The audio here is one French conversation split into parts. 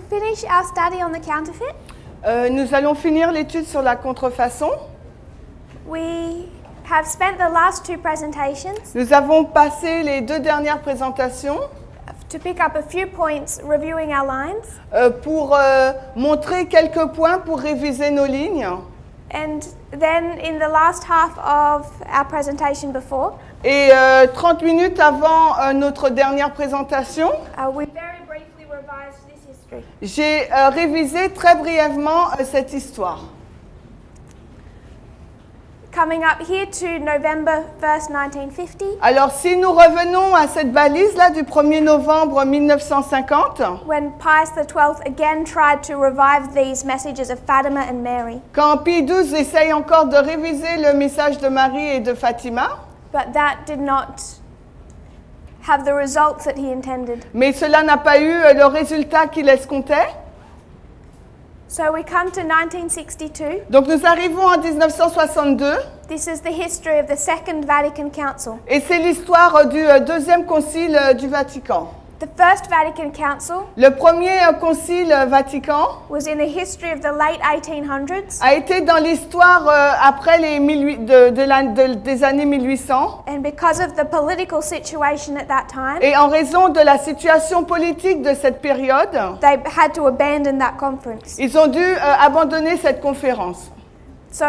we'll finish our study on the counterfeit. Nous allons finir l'étude sur la contrefaçon. We have spent the last two presentations Nous avons passé les 2 dernières présentations to pick up a few points reviewing our lines. pour montrer quelques points pour réviser nos lignes. And then in the last half of our presentation before, Et 30 minutes avant notre dernière présentation, we very briefly revised this history. j'ai révisé très brièvement cette histoire. Coming up here to November 1st, 1950, Alors si nous revenons à cette balise-là du 1er novembre 1950, when Pius XII again tried to revive these messages of Fatima and Mary, quand Pie XII essaye encore de réviser le message de Marie et de Fatima, but that did not have the results that he intended. mais cela n'a pas eu le résultat qu'il escomptait. So we come to 1962. Donc nous arrivons en 1962 This is the history of the Second Vatican Council. et c'est l'histoire du deuxième concile du Vatican. The First Vatican Council Le premier concile Vatican was in the history of the late 1800s, a été dans l'histoire après les des années 1800 and because of the political situation at that time, et en raison de la situation politique de cette période, they had to abandon that conference. ils ont dû abandonner cette conférence. So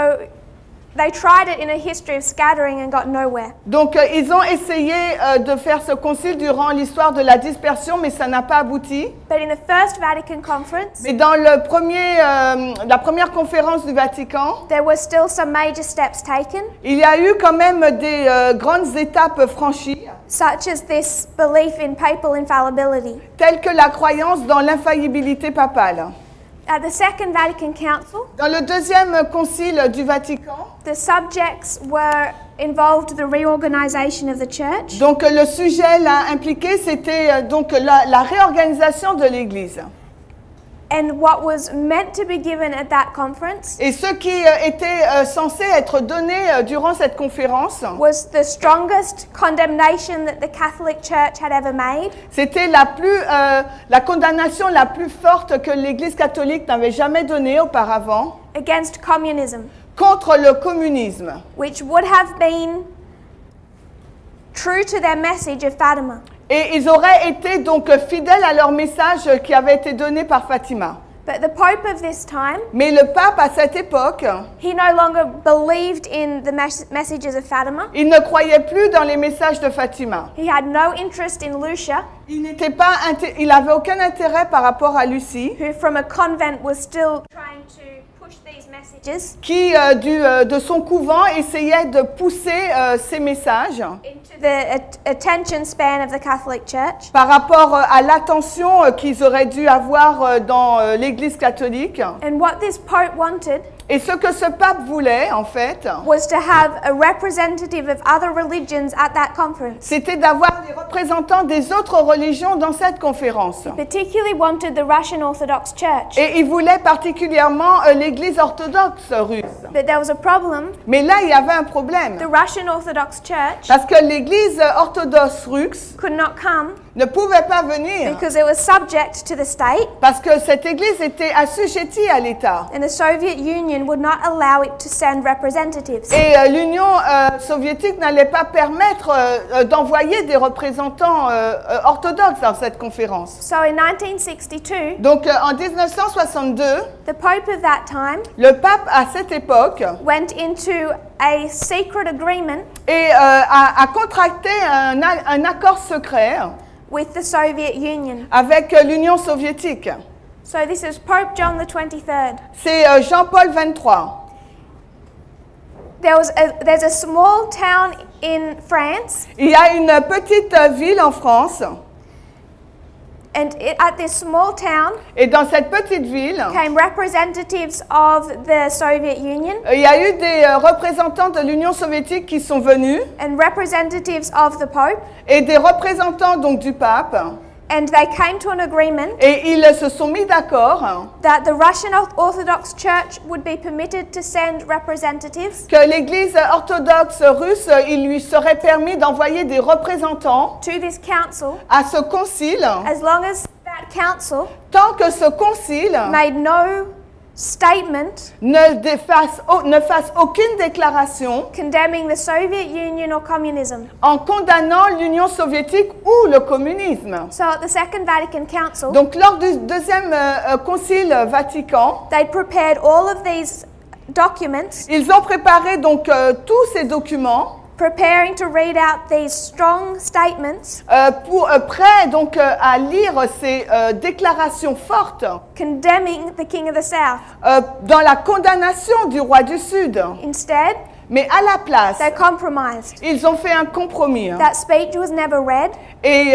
they tried it in a history of scattering and got nowhere. Donc ils ont essayé de faire ce concile durant l'histoire de la dispersion, mais ça n'a pas abouti. But in the First Vatican Conference, Mais dans la première conférence du Vatican, there were still some major steps taken, il y a eu quand même des grandes étapes franchies, such as this belief in papal infallibility. telles que la croyance dans l'infaillibilité papale. At the Second Vatican Council, Dans le deuxième concile du Vatican, the subjects were involved the reorganization of the church, donc le sujet là impliqué, c'était donc la réorganisation de l'Église. and what was meant to be given at that conference Et ce qui était censé être donné durant cette conférence, was the strongest condemnation that the Catholic Church had ever made c'était la condamnation la plus forte que l'Église catholique n'avait jamais donnée auparavant against communism, contre le communisme, which would have been true to their message of Fatima. et ils auraient été donc fidèles à leur message qui avait été donné par Fatima. But the Pope of this time, Mais le pape à cette époque, he no longer believed in the messages of Fatima. il ne croyait plus dans les messages de Fatima. He had no interest in Lucia, Il n'avait aucun intérêt par rapport à Lucie, who from a convent was still trying to push these messages qui de son couvent essayait de pousser ces messages into the attention span of the Catholic Church. par rapport à l'attention qu'ils auraient dû avoir dans l'Église catholique. And what this Pope wanted Et ce que ce pape voulait, en fait, was to have a representative of other religions at that conference. c'était d'avoir des représentants des autres religions dans cette conférence. Particularly wanted the Russian Orthodox Church. Et il voulait particulièrement l'Église orthodoxe russe. But there was a problem. Mais là, il y avait un problème. The Russian Orthodox Church Parce que l'Église orthodoxe russe could not come ne pouvait pas venir. because it was subject to the state, Parce que cette Église était assujettie à l'État. and the Soviet Union would not allow it to send representatives. Et l'Union soviétique n'allait pas permettre d'envoyer des représentants orthodoxes dans cette conférence. So in 1962, Donc en 1962, the Pope of that time le pape à cette époque went into a secret agreement et a contracté un accord secret with the Soviet Union. avec l'Union soviétique. So this is Pope John the 23rd. C'est Jean-Paul XXIII. There's a small town in France, Il y a une petite ville en France and at this small town et dans cette petite ville, came representatives of the Soviet Union il y a eu des représentants de l'Union soviétique qui sont venus and representatives of the Pope, et des représentants donc du pape. and they came to an agreement Et ils se sont mis d'accord that the Russian Orthodox Church would be permitted to send representatives que l'Église orthodoxe russe, il lui serait permis d'envoyer des représentants to this council à ce concile as long as that council tant que ce concile made no statement ne fasse aucune déclaration condemning the Soviet Union or communism. en condamnant l'Union soviétique ou le communisme. So at the Second Vatican Council, Donc lors du deuxième concile Vatican, they prepared all of these documents, ils ont préparé donc tous ces documents preparing to read out these strong statements prêts donc à lire ces déclarations fortes condemning the King of the South. dans la condamnation du roi du Sud. Instead, Mais à la place, they compromised. ils ont fait un compromis. That speech was never read. Et,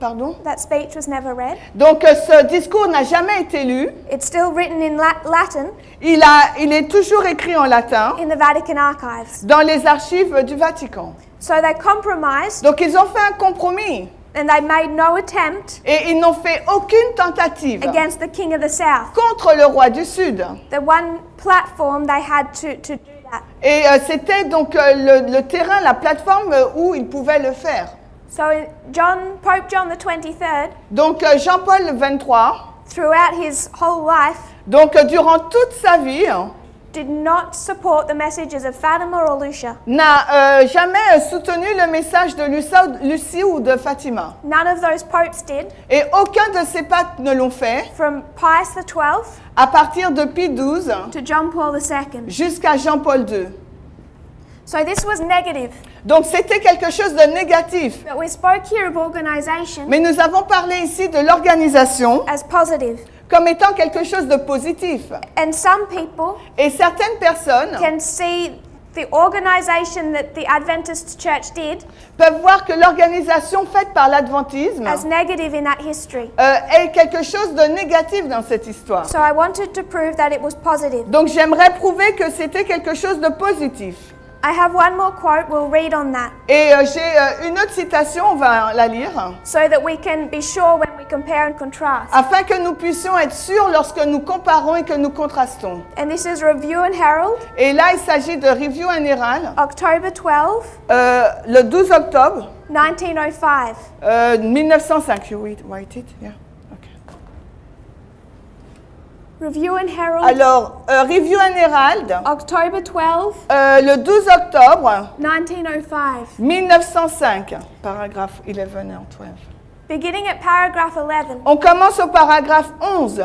pardon? That speech was never read. Donc ce discours n'a jamais été lu. It's still written in Latin Il est toujours écrit en latin in the Vatican archives. dans les archives du Vatican. So they compromised Donc ils ont fait un compromis and they made no attempt et ils n'ont fait aucune tentative against the King of the South. contre le roi du Sud. The one platform they had to do that. Et c'était donc le terrain, la plateforme où ils pouvaient le faire. So Pope John the 23rd, Donc Jean-Paul le 23, throughout his whole life, donc durant toute sa vie, did not support the messages of Fatima or Lucia. n'a jamais soutenu le message de Lucie ou de Fatima. None of those popes did, Et aucun de ces papes ne l'ont fait, from Pius XII à partir de Pie XII to John Paul II. jusqu'à Jean-Paul II. So this was negative. Donc c'était quelque chose de négatif. But we spoke here of organization Mais nous avons parlé ici de l'organisation as positive. comme étant quelque chose de positif. And some people Et certaines personnes can see the organization that the Adventist Church did peuvent voir que l'organisation faite par l'adventisme as negative in that history. est quelque chose de négatif dans cette histoire. So I wanted to prove that it was positive. Donc j'aimerais prouver que c'était quelque chose de positif. I have one more quote, we'll read on that, Et j'ai une autre citation, on va la lire, so that we can be sure when we compare and contrast. afin que nous puissions être sûrs lorsque nous comparons et que nous contrastons. And this is Review and Herald, Et là, il s'agit de Review and Herald, October 12, le 12 octobre 1905. 1905. You write it? Yeah. Okay. Review and Herald, Alors, Review and Herald, October 12, le 12 octobre 1905. 1905, paragraphe 11 and 12. Beginning at paragraph 11. On commence au paragraphe 11.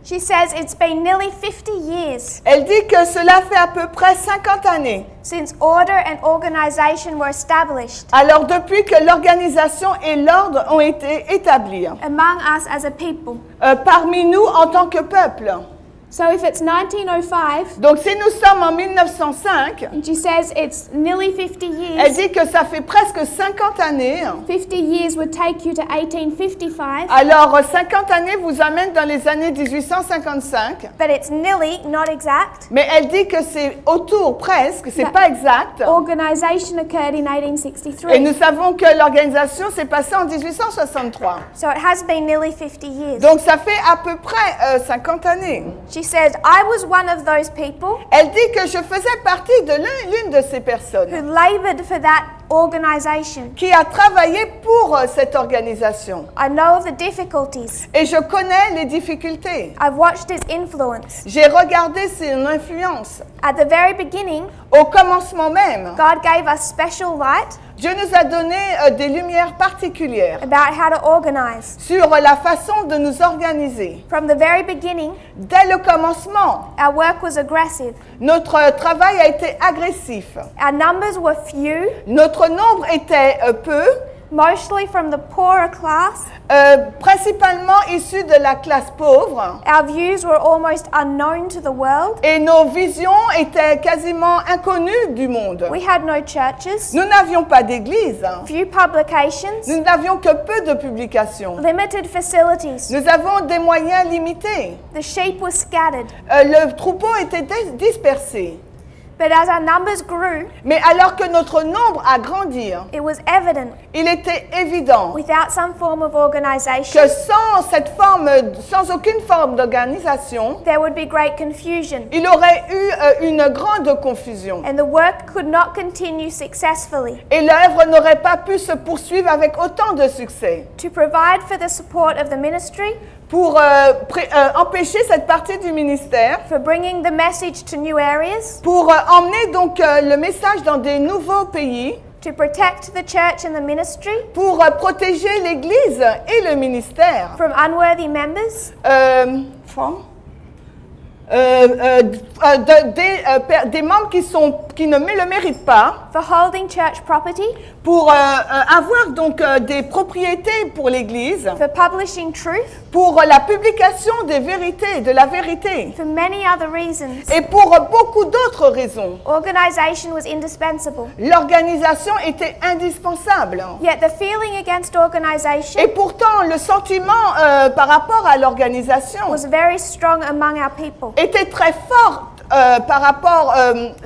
She says it's been nearly 50 years Elle dit que cela fait à peu près 50 années. since order and organization were established Alors depuis que l'organisation et l'ordre ont été établis among us as a people. parmi nous en tant que peuple. So if it's 1905, Donc si nous sommes en 1905, and she says it's nearly 50 elle years, dit que ça fait presque 50 années. 50 years would take you to 1855, Alors 50 années vous amènent dans les années 1855. but it's nearly, not exact. Mais elle dit que c'est autour presque, c'est La- pas exact. Organization occurred in Et 1863. nous savons que l'organisation s'est passée en 1863. So it has been nearly 50 years. Donc ça fait à peu près 50 années. She says, I was one of those people Elle dit que je faisais partie de l'une de ces who personnes labored for that organization. qui a travaillé pour cette organisation. I know of the difficulties. Et je connais les difficultés. I've watched its influence. J'ai regardé son influence. At the very beginning, Au commencement même, God gave us special light Dieu nous a donné des lumières particulières about how to organize. sur la façon de nous organiser. From the very beginning, Dès le commencement, our work was aggressive. notre travail a été agressif. Our numbers were few, Notre nombre était peu, mostly from the poorer class. principalement issus de la classe pauvre. Our views were almost unknown to the world. Et nos visions étaient quasiment inconnues du monde. We had no churches, Nous n'avions pas d'église. few publications, Nous n'avions que peu de publications. limited facilities. Nous avons des moyens limités. The sheep were scattered. Le troupeau était dispersé. But as our numbers grew, Mais alors que notre nombre a grandi, it was evident, il était évident without some form of que organization, sans aucune forme d'organisation, there would be great confusion, il aurait eu une grande confusion. and the work could not continue successfully. Et l'œuvre n'aurait pas pu se poursuivre avec autant de succès. To provide for the support of the ministry, Pour empêcher cette partie du ministère, for bringing the message to new areas, pour emmener donc le message dans des nouveaux pays, to protect the church and the ministry pour protéger l'Église et le ministère from unworthy members, des membres qui ne le méritent pas, for holding church property, pour avoir donc des propriétés pour l'Église, for publishing truth, pour la publication des vérités, de la vérité, for many other reasons. et pour beaucoup d'autres raisons. Organization was indispensable. L'organisation était indispensable. Yet the feeling against organization Et pourtant, le sentiment par rapport à l'organisation was very strong among our people. était très fort. Par rapport,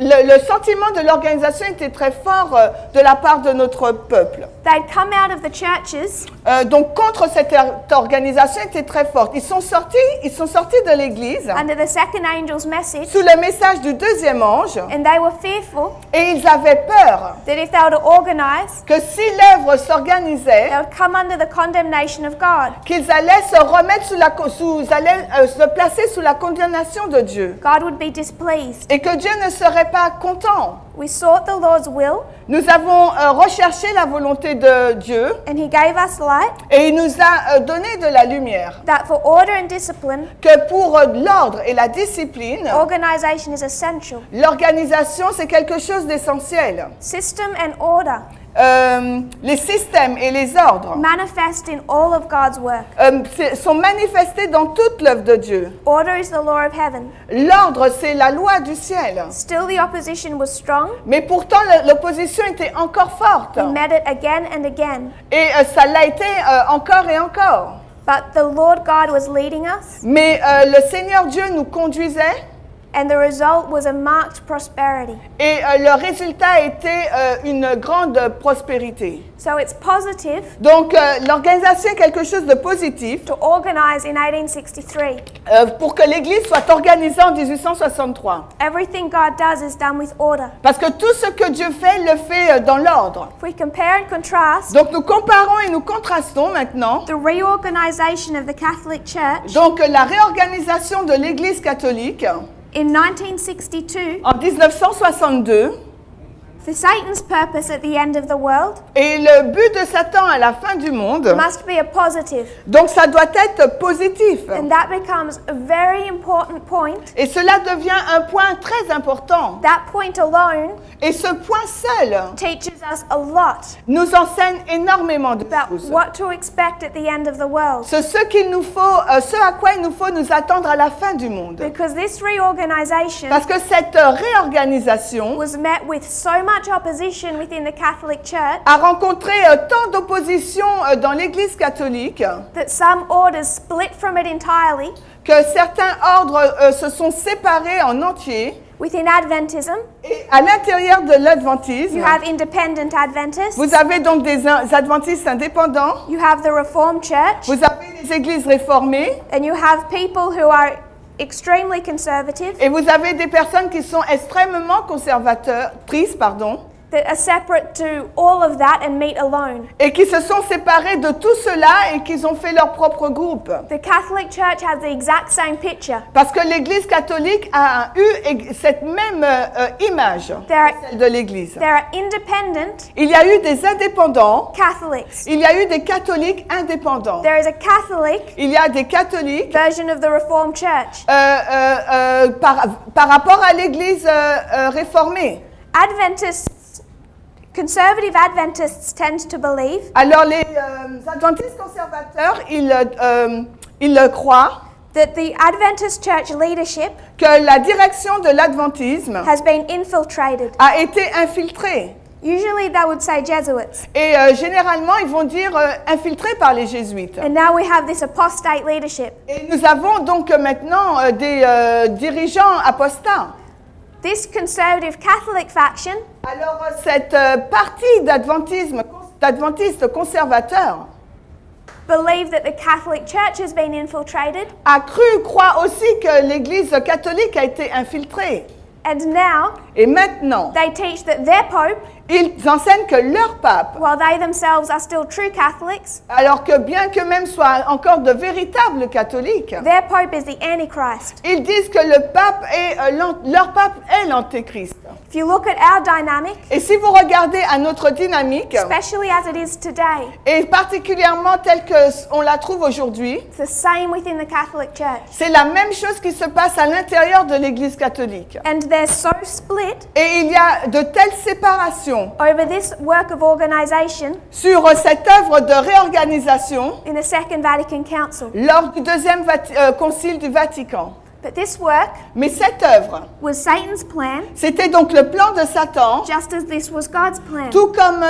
le sentiment de l'organisation était très fort de la part de notre peuple. They'd come out of the churches Donc contre cette organisation était très forte. Ils sont sortis de l'église under the second angel's message, sous le message du deuxième ange and they were fearful et ils avaient peur that if they were to organize, que si l'œuvre s'organisait, they would come under the condemnation of God. qu'ils allaient se remettre se placer sous la condamnation de Dieu God would be displeased. et que Dieu ne serait pas content. We sought the Lord's will, Nous avons recherché la volonté de Dieu and He gave us light, et il nous a donné de la lumière. that for order and discipline, Que pour l'ordre et la discipline, organization is essential. l'organisation c'est quelque chose d'essentiel. System and order Les systèmes et les ordres manifest in all of God's work. sont manifestés dans toute l'œuvre de Dieu. Order is the law of heaven. L'ordre c'est la loi du ciel. Still the opposition was strong. Mais pourtant l'opposition était encore forte. We met it again and again. Et ça l'a été encore et encore. But the Lord God was leading us, Mais le Seigneur Dieu nous conduisait and the result was a marked prosperity. et le résultat était une grande prospérité. So it's positive Donc l'organisation est quelque chose de positif to organize in 1863. pour que l'Église soit organisée en 1863. Everything God does is done with order. Parce que tout ce que Dieu fait, le fait dans l'ordre. If we compare and contrast Donc nous comparons et nous contrastons maintenant. the reorganization of the Catholic Church Donc la réorganisation de l'Église catholique in 1962 en 1962 for Satan's purpose at the end of the world et le but de Satan à la fin du monde. must be a positive. Donc ça doit être positif. And that becomes a very important point. Et cela devient un point très important. That point alone Et ce point seul teaches us a lot nous enseigne énormément de about choses. what to expect at the end of the world. C'est ce à quoi il nous faut nous attendre à la fin du monde. Because this reorganization Parce que cette réorganisation was met with so much opposition within the Catholic Church a rencontré tant d'opposition dans l'Église catholique that some orders split from it entirely. que certains ordres se sont séparés en entier. Within Adventism, Et à l'intérieur de l'adventisme, you have independent Adventists, vous avez donc des adventistes indépendants, you have the Reformed Church, vous avez des églises réformées, and you have people who are extremely conservative et vous avez des personnes qui sont extrêmement conservatrices, that are separate to all of that and meet alone. et qui se sont séparées de tout cela et qui ont fait leur propre groupe. The Catholic Church has the exact same picture. Parce que l'Église catholique a eu cette même image celle de l'Église. There are independent Il y a eu des indépendants, Catholics. il y a eu des catholiques indépendants. There is a Catholic Il y a des catholiques version of the Reformed Church. par rapport à l'Église réformée. Conservative Adventists tend to believe Alors les adventistes conservateurs, ils le croient that the Adventist church leadership que la direction de l'adventisme has been infiltrated. a été infiltrée. Usually they would say Jesuits. Et généralement, ils vont dire infiltrés par les jésuites. And now we have this apostate leadership. Et nous avons donc maintenant des dirigeants apostats. This conservative Catholic faction Alors cette partie d'adventistes conservateurs believe that the Catholic Church has been infiltrated, croit aussi que l'Église catholique a été infiltrée. and now Et maintenant, they teach that their Pope, ils enseignent que leur pape, while they themselves are still true Catholics, alors que bien que même soient encore de véritables catholiques, their Pope is the Antichrist. ils disent que le pape leur pape est l'antéchrist. If you look at our dynamic, Et si vous regardez à notre dynamique, especially as it is today, et particulièrement telle qu'on la trouve aujourd'hui, it's the same within the Catholic Church. c'est la même chose qui se passe à l'intérieur de l'Église catholique. And they're so split Et il y a de telles séparations over this work of organization sur cette œuvre de réorganisation in the Second Vatican Council. lors du deuxième concile du Vatican. But this work Mais cette œuvre, was Satan's plan, c'était donc le plan de Satan, just as this was God's plan. tout comme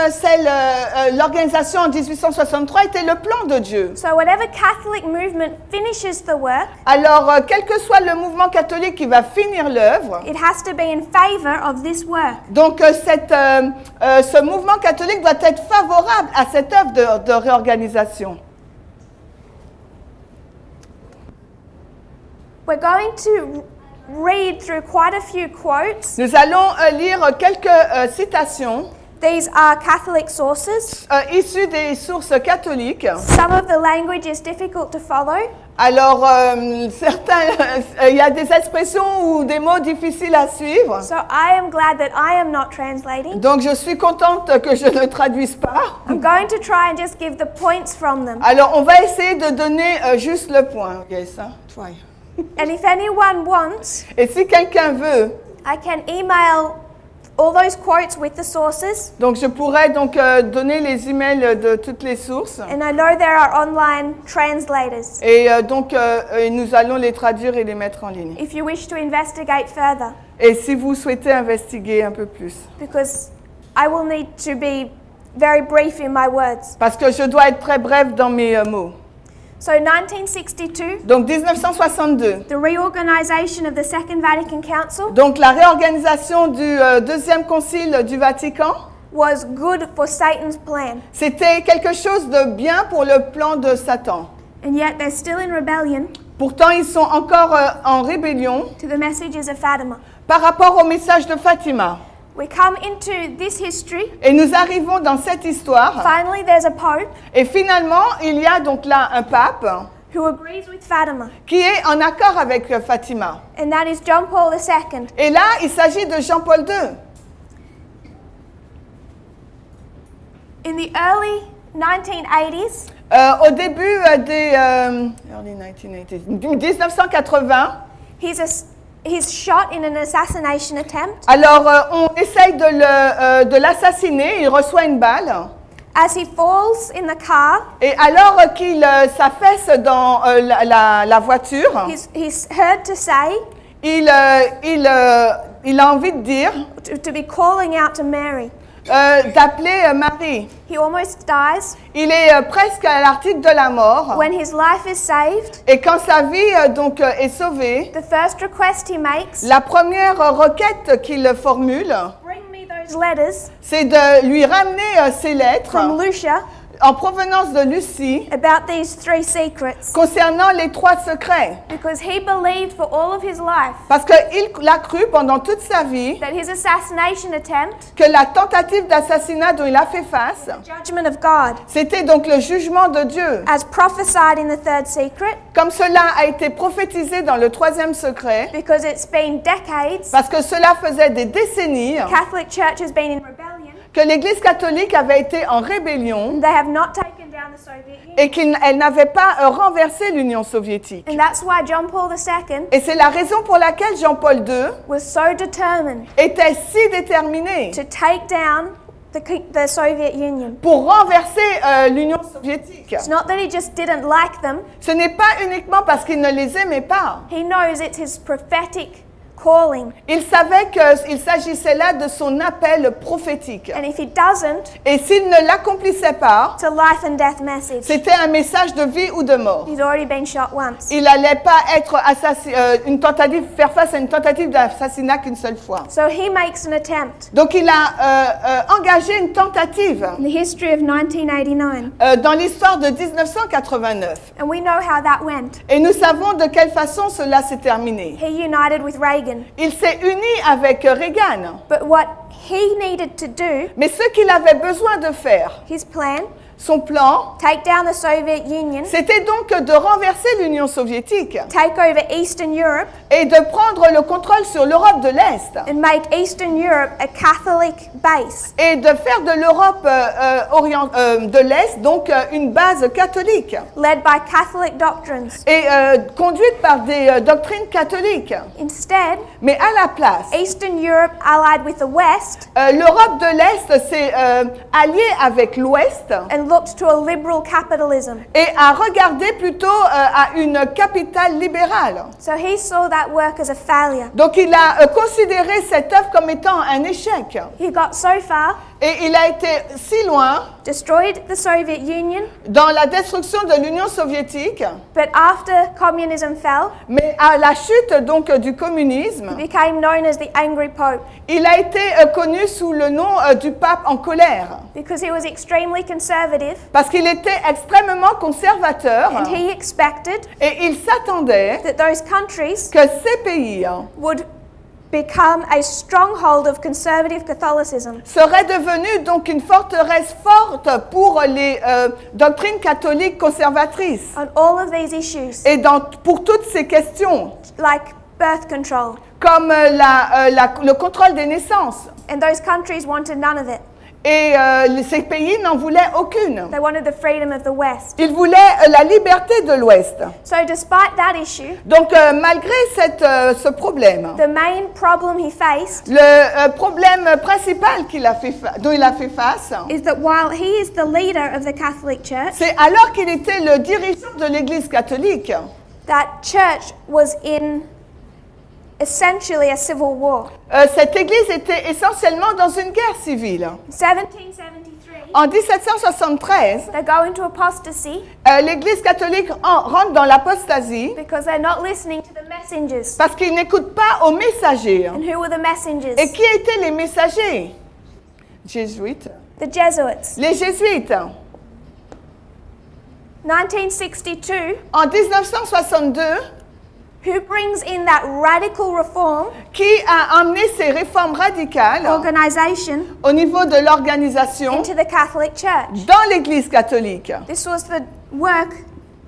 l'organisation en 1863 était le plan de Dieu. So whatever Catholic movement finishes the work, Alors, quel que soit le mouvement catholique qui va finir l'œuvre, it has to be in favor of this work. donc ce mouvement catholique doit être favorable à cette œuvre de réorganisation. We're going to read through quite a few quotes. Nous allons lire quelques citations These are Catholic sources. issues des sources catholiques. Some of the language is difficult to follow. Alors, il y a des expressions ou des mots difficiles à suivre. So I am glad that I am not translating. Donc, je suis contente que je ne traduise pas. I'm going to try and just give the points from them. Alors, on va essayer de donner juste le point. Yes, hein? Try. And if anyone wants, Et si quelqu'un veut, I can email all those quotes with the sources. donc je pourrais donc donner les emails de toutes les sources. And I know there are online translators Et donc, nous allons les traduire et les mettre en ligne. if you wish to investigate further, Et si vous souhaitez investiguer un peu plus. because I will need to be very brief in my words. Parce que je dois être très brève dans mes mots. So 1962, Donc 1962. the reorganization of the Second Vatican Council Donc la réorganisation du deuxième concile du Vatican, was good for Satan's plan. c'était quelque chose de bien pour le plan de Satan. And yet they're still in rebellion Pourtant, ils sont encore en rébellion to the messages of Fatima. par rapport au message de Fatima. We come into this history. Et nous arrivons dans cette histoire. Finally, there's a pope Et finalement, il y a donc là un pape who agrees with Fatima, qui est en accord avec Fatima. and that is John Paul II. Et là, il s'agit de Jean-Paul II. In the early 1980s, Au début des early 1980, he's shot in an assassination attempt. alors on essaye de l'assassiner, il reçoit une balle. As he falls in the car, Et alors qu'il s'affaisse dans la voiture, he's heard to say il a envie de dire, to be calling out to Mary. d'appeler Marie. He almost dies. Il est presque à l'article de la mort. When his life is saved, Et quand sa vie donc est sauvée, the first request he makes, la première requête qu'il formule, bring me those letters c'est de lui ramener ces lettres from Lucia en provenance de Lucie about these 3 secrets, concernant les 3 secrets. because he believed for all of his life Parce qu'il a cru pendant toute sa vie that his assassination attempt, que la tentative d'assassinat dont il a fait face, judgment of God, c'était donc le jugement de Dieu. as prophesied in the 3rd secret, Comme cela a été prophétisé dans le 3e secret, because it's been decades, parce que cela faisait des décennies the Catholic Church has been in rebellion, que l'Église catholique avait été en rébellion and they have not taken down the Soviet Union. et qu'elle n'avait pas renversé l'Union soviétique. And that's why John Paul II Et c'est la raison pour laquelle Jean-Paul II was so determined était si déterminé to take down the Soviet Union. pour renverser l'Union soviétique. It's not that he just didn't like them. Ce n'est pas uniquement parce qu'il ne les aimait pas. He knows it's his prophetic calling. Il savait qu'il s'agissait là de son appel prophétique. And if he doesn't, Et s'il ne l'accomplissait pas, it's a life and death message. c'était un message de vie ou de mort. He's already been shot once. Il n'allait pas être faire face à une tentative d'assassinat qu'une seule fois. So he makes an attempt. Donc il a engagé une tentative In the history of 1989. dans l'histoire de 1989. And we know how that went. Et nous savons de quelle façon cela s'est terminé. He united with Reagan. Il s'est uni avec Reagan. But what he needed to do, Mais ce qu'il avait besoin de faire, his plan, son plan, take down the Soviet Union, c'était donc de renverser l'Union soviétique take over Eastern Europe, et de prendre le contrôle sur l'Europe de l'Est and make Eastern Europe a Catholic base. et de faire de l'Europe de l'Est donc une base catholique Led by Catholic doctrines. et conduite par des doctrines catholiques. Instead, Mais à la place, Eastern Europe allied with the West l'Europe de l'Est s'est alliée avec l'Ouest and looked to a liberal capitalism. et a regardé plutôt à une capitale libérale. So he saw that work as a failure. Donc il a considéré cette œuvre comme étant un échec. He got so far, Et il a été si loin destroyed the Soviet Union, dans la destruction de l'Union soviétique, but after communism fell, mais à la chute donc du communisme, he became known as the Angry Pope il a été connu sous le nom du pape en colère. because he was extremely conservative Parce qu'il était extrêmement conservateur and he expected et il s'attendait that those countries que ces pays would become a stronghold of conservative Catholicism. seraient devenus donc une forteresse forte pour les doctrines catholiques conservatrices On all of these issues, et pour toutes ces questions, like birth control, comme le contrôle des naissances. and those countries wanted none of it. Et ces pays n'en voulaient aucune. They wanted the freedom of the West. Ils voulaient la liberté de l'Ouest. So despite that issue, Donc malgré ce problème, the main problem he faced le problème principal dont il a fait face, is that while he is the leader of the Catholic Church, c'est alors qu'il était le dirigeant de l'Église catholique, that church was in essentially a civil war. cette Église était essentiellement dans une guerre civile. In 1773, En 1773, they go into apostasy l'Église catholique rentre dans l'apostasie because they're not listening to the messengers. parce qu'ils n'écoutent pas aux messagers. And who were the messengers? Et qui étaient les messagers? Jésuites. The Jesuits. Les jésuites. 1962, En 1962, who brings in that radical reform qui a amené ces réformes radicales organization au niveau de l'organisation into the Catholic Church? dans l'Église catholique. This was the work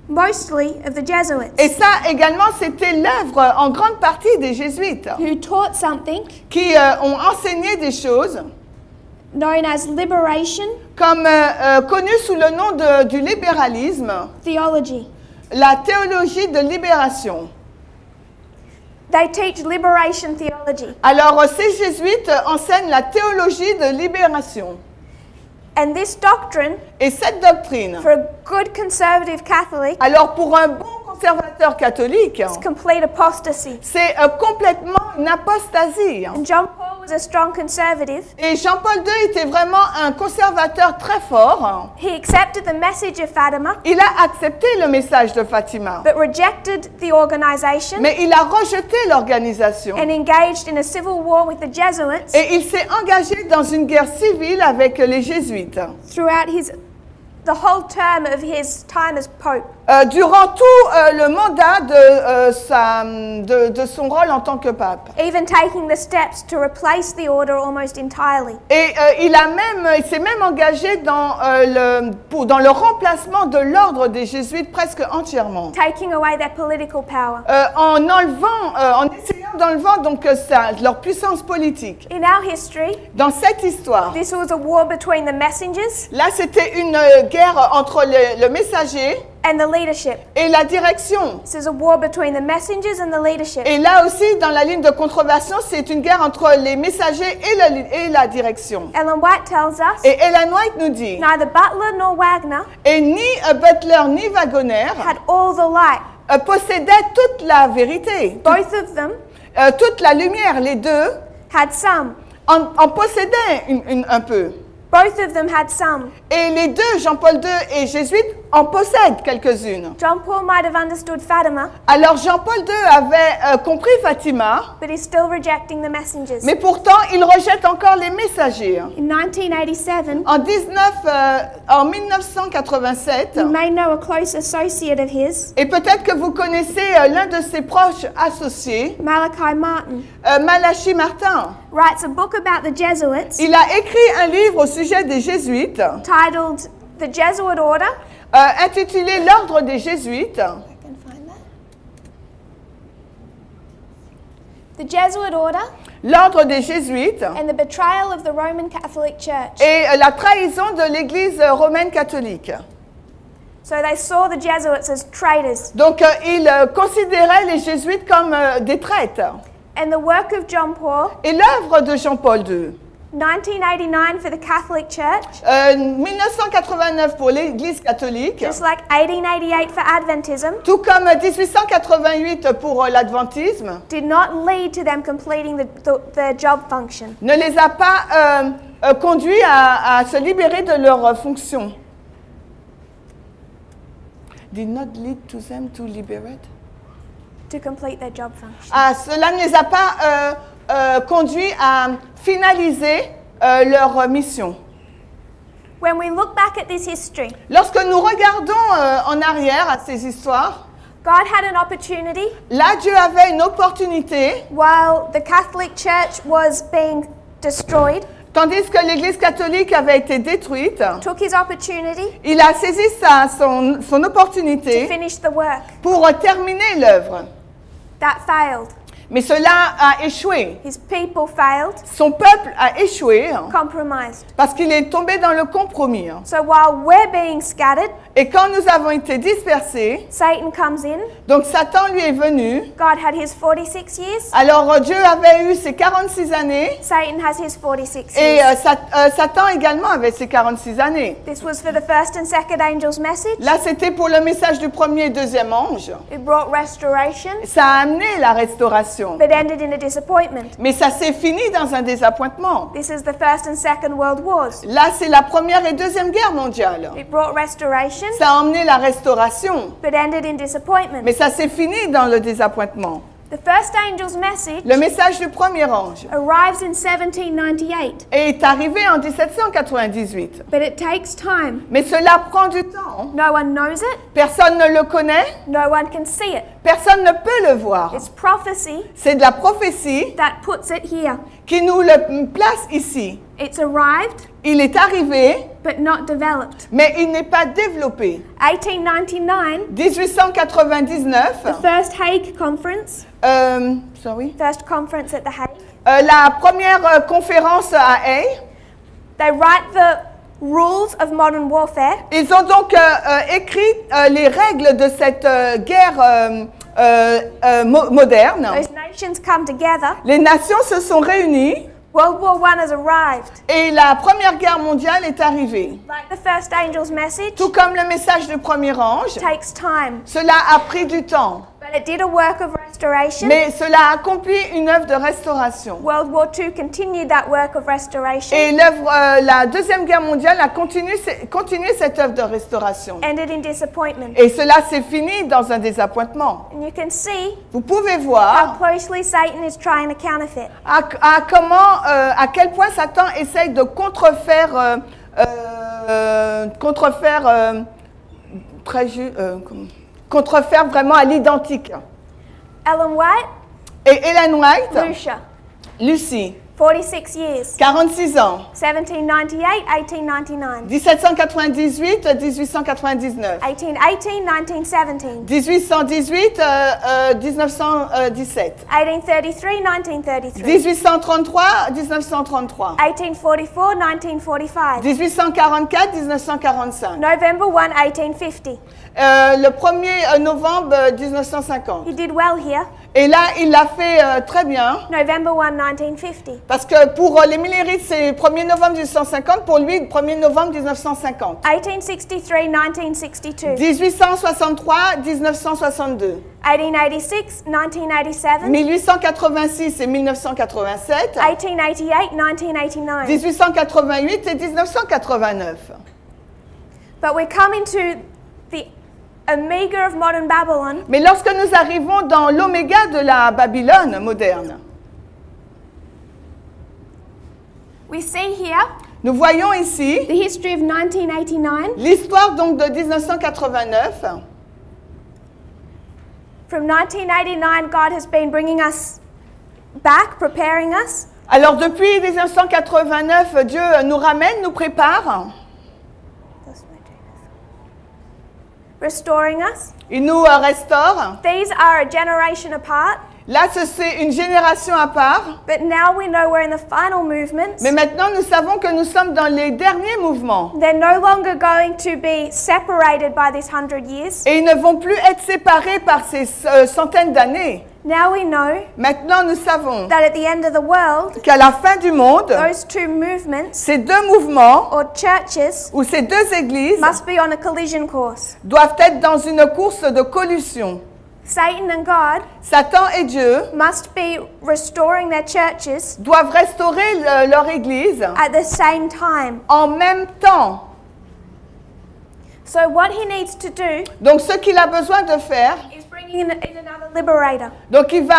mostly of the Jesuits, Et ça également, c'était l'œuvre en grande partie des jésuites who taught something qui ont enseigné des choses known as liberation comme connues sous le nom du libéralisme, theology. la théologie de libération. They teach liberation theology. Alors ces jésuites enseignent la théologie de libération. And this doctrine, Et cette doctrine, for a good conservative Catholic, alors pour un bon conservateur catholique, is complete apostasy. c'est complètement une apostasie. And John Paul was a strong conservative. Et Jean-Paul II était vraiment un conservateur très fort. He accepted the message of Fatima, Il a accepté le message de Fatima, but rejected the organization mais il a rejeté l'organisation. and engaged in a civil war with the Jesuits Et il s'est engagé dans une guerre civile avec les jésuites. throughout the whole term of his time as Pope. Durant tout le mandat de son rôle en tant que pape. Even taking the steps to replace the order almost entirely. Et il s'est même engagé dans le remplacement de l'ordre des jésuites presque entièrement. Taking away their political power. En essayant d'enlever donc leur puissance politique. In our history, Dans cette histoire, this was a war between the messengers là c'était une guerre entre le messager and the leadership. et la direction. This is a war between the messengers and the leadership. Et là aussi, dans la ligne de contreversion, c'est une guerre entre les messagers et la direction. Ellen White tells us, Et Ellen White nous dit, neither Butler nor Wagner et ni Butler ni Wagner had all the light. possédaient toute la vérité. Both of them toute la lumière, les deux, had some. en possédaient un peu. Both of them had some. Et les deux, Jean-Paul II et jésuites, en possèdent quelques-unes. John Paul might have understood Fatima, Alors Jean-Paul II avait compris Fatima, but he's still rejecting the messengers. mais pourtant il rejette encore les messagers. In 1987, En 1987, you may know a close associate of his, et peut-être que vous connaissez l'un de ses proches associés, Malachi Martin, Malachi Martin. writes a book about the Jesuits Il a écrit un livre au sujet des jésuites, titled The Jesuit Order. intitulé L'ordre des jésuites. I can find that. The Jesuit Order L'ordre des jésuites and the betrayal of the Roman Catholic Church. et la trahison de l'Église romaine catholique. So they saw the Jesuits as traitors. Donc il considérait les jésuites comme des traîtres. And the work of John Paul, Et l'œuvre de Jean-Paul II, 1989 for the Catholic Church, 1989 pour l'Église catholique, just like 1888 for Adventism, tout comme 1888 pour l'adventisme, did not lead to them completing the job function. ne les a pas conduits à se libérer de leurs fonctions. Did not lead to them to liberate. To complete their job function. Cela ne les a pas conduits à finaliser leur mission. When we look back at this history, Lorsque nous regardons en arrière à ces histoires, God had an opportunity là Dieu avait une opportunité, while the Catholic Church was being destroyed, tandis que l'Église catholique avait été détruite. took his opportunity Il a saisi son to opportunité finish the work. pour terminer l'œuvre. That failed. Mais cela a échoué. His people failed, Son peuple a échoué compromised. parce qu'il est tombé dans le compromis. So while we're being scattered, Et quand nous avons été dispersés, Satan comes in. donc Satan lui est venu. God had his 46 years. Alors Dieu avait eu ses 46 années Satan has his 46 et years. Satan également avait ses 46 années. This was for the first and second angel's message. Là, c'était pour le message du premier et deuxième ange. It brought restoration, Ça a amené la restauration. but ended in a disappointment. Mais ça s'est fini dans un désappointement. This is the First and Second World Wars. Là, c'est la première et deuxième guerre mondiale. It brought restoration, Ça a emmené la restauration. but ended in disappointment. Mais ça s'est fini dans le désappointement. The first angel's message Le message du premier ange arrives in 1798, est arrivé en 1798. but it takes time. Mais cela prend du temps. No one knows it, Personne ne le connaît. no one can see it. Personne ne peut le voir. It's prophecy C'est de la prophétie that puts it here. qui nous le place ici. It's arrived, Il est arrivé, but not developed. mais il n'est pas développé. 1899, 1899, the first Hague Conference, first conference at the Hague, la première conférence à Haye. they write the rules of modern warfare. Ils ont donc écrit les règles de cette guerre moderne. Those nations come together. Les nations se sont réunies World War I has arrived. et la Première Guerre mondiale est arrivée. Like the first angel's message, Tout comme le message du premier ange, takes time. cela a pris du temps. But it did a work of restoration. Mais cela a accompli une œuvre de restauration. World War II continued that work of restoration. Et la Deuxième Guerre mondiale a continué cette œuvre de restauration. Ended in disappointment. Et cela s'est fini dans un désappointement. And you can see Vous pouvez how voir closely Satan is trying to counterfeit. à quel point Satan essaye de contrefaire vraiment à l'identique. Ellen White, Et Ellen White, Lucia, Lucie, 46 years. 46 ans, 1798, 1899. 1798, 1899, 1818, 1917. 1818, 1917, 1833, 1933. 1833, 1933, 1844, 1945. 1844, 1945, November 1, 1850. le 1er novembre 1950. He did well here. Et là, il l'a fait très bien. November 1, 1950. Parce que pour les milléristes, c'est 1er novembre 1850. Pour lui, 1er novembre 1950. 1863, 1962. 1863, 1962. 1886, 1987. 1886 et 1987. 1888, 1989. 1888 et 1989. But we're coming to the omega of modern Babylon. Mais lorsque nous arrivons dans l'oméga de la Babylone moderne, We see here nous voyons ici the history of 1989. l'histoire donc de 1989. From 1989, God has been bringing us back, preparing us. Alors depuis 1989, Dieu nous ramène, nous prépare, Restoring us. il nous restaure. These are a generation apart, Là, c'est une génération à part. but now we know we're in the final movements. Mais maintenant, nous savons que nous sommes dans les derniers mouvements. They're no longer going to be separated by this 100 years. Et ils ne vont plus être séparés par ces centaines d'années. Now we know Maintenant, nous savons that at the end of the world, qu'à la fin du monde, those two movements ces deux mouvements or churches ou ces deux églises must be on a collision course. doivent être dans une course de collusion. Satan and God Satan et Dieu must be restoring their churches doivent restaurer leur église at the same time. en même temps. So what he needs to do Donc, ce qu'il a besoin de faire, is bring in another liberator. donc il va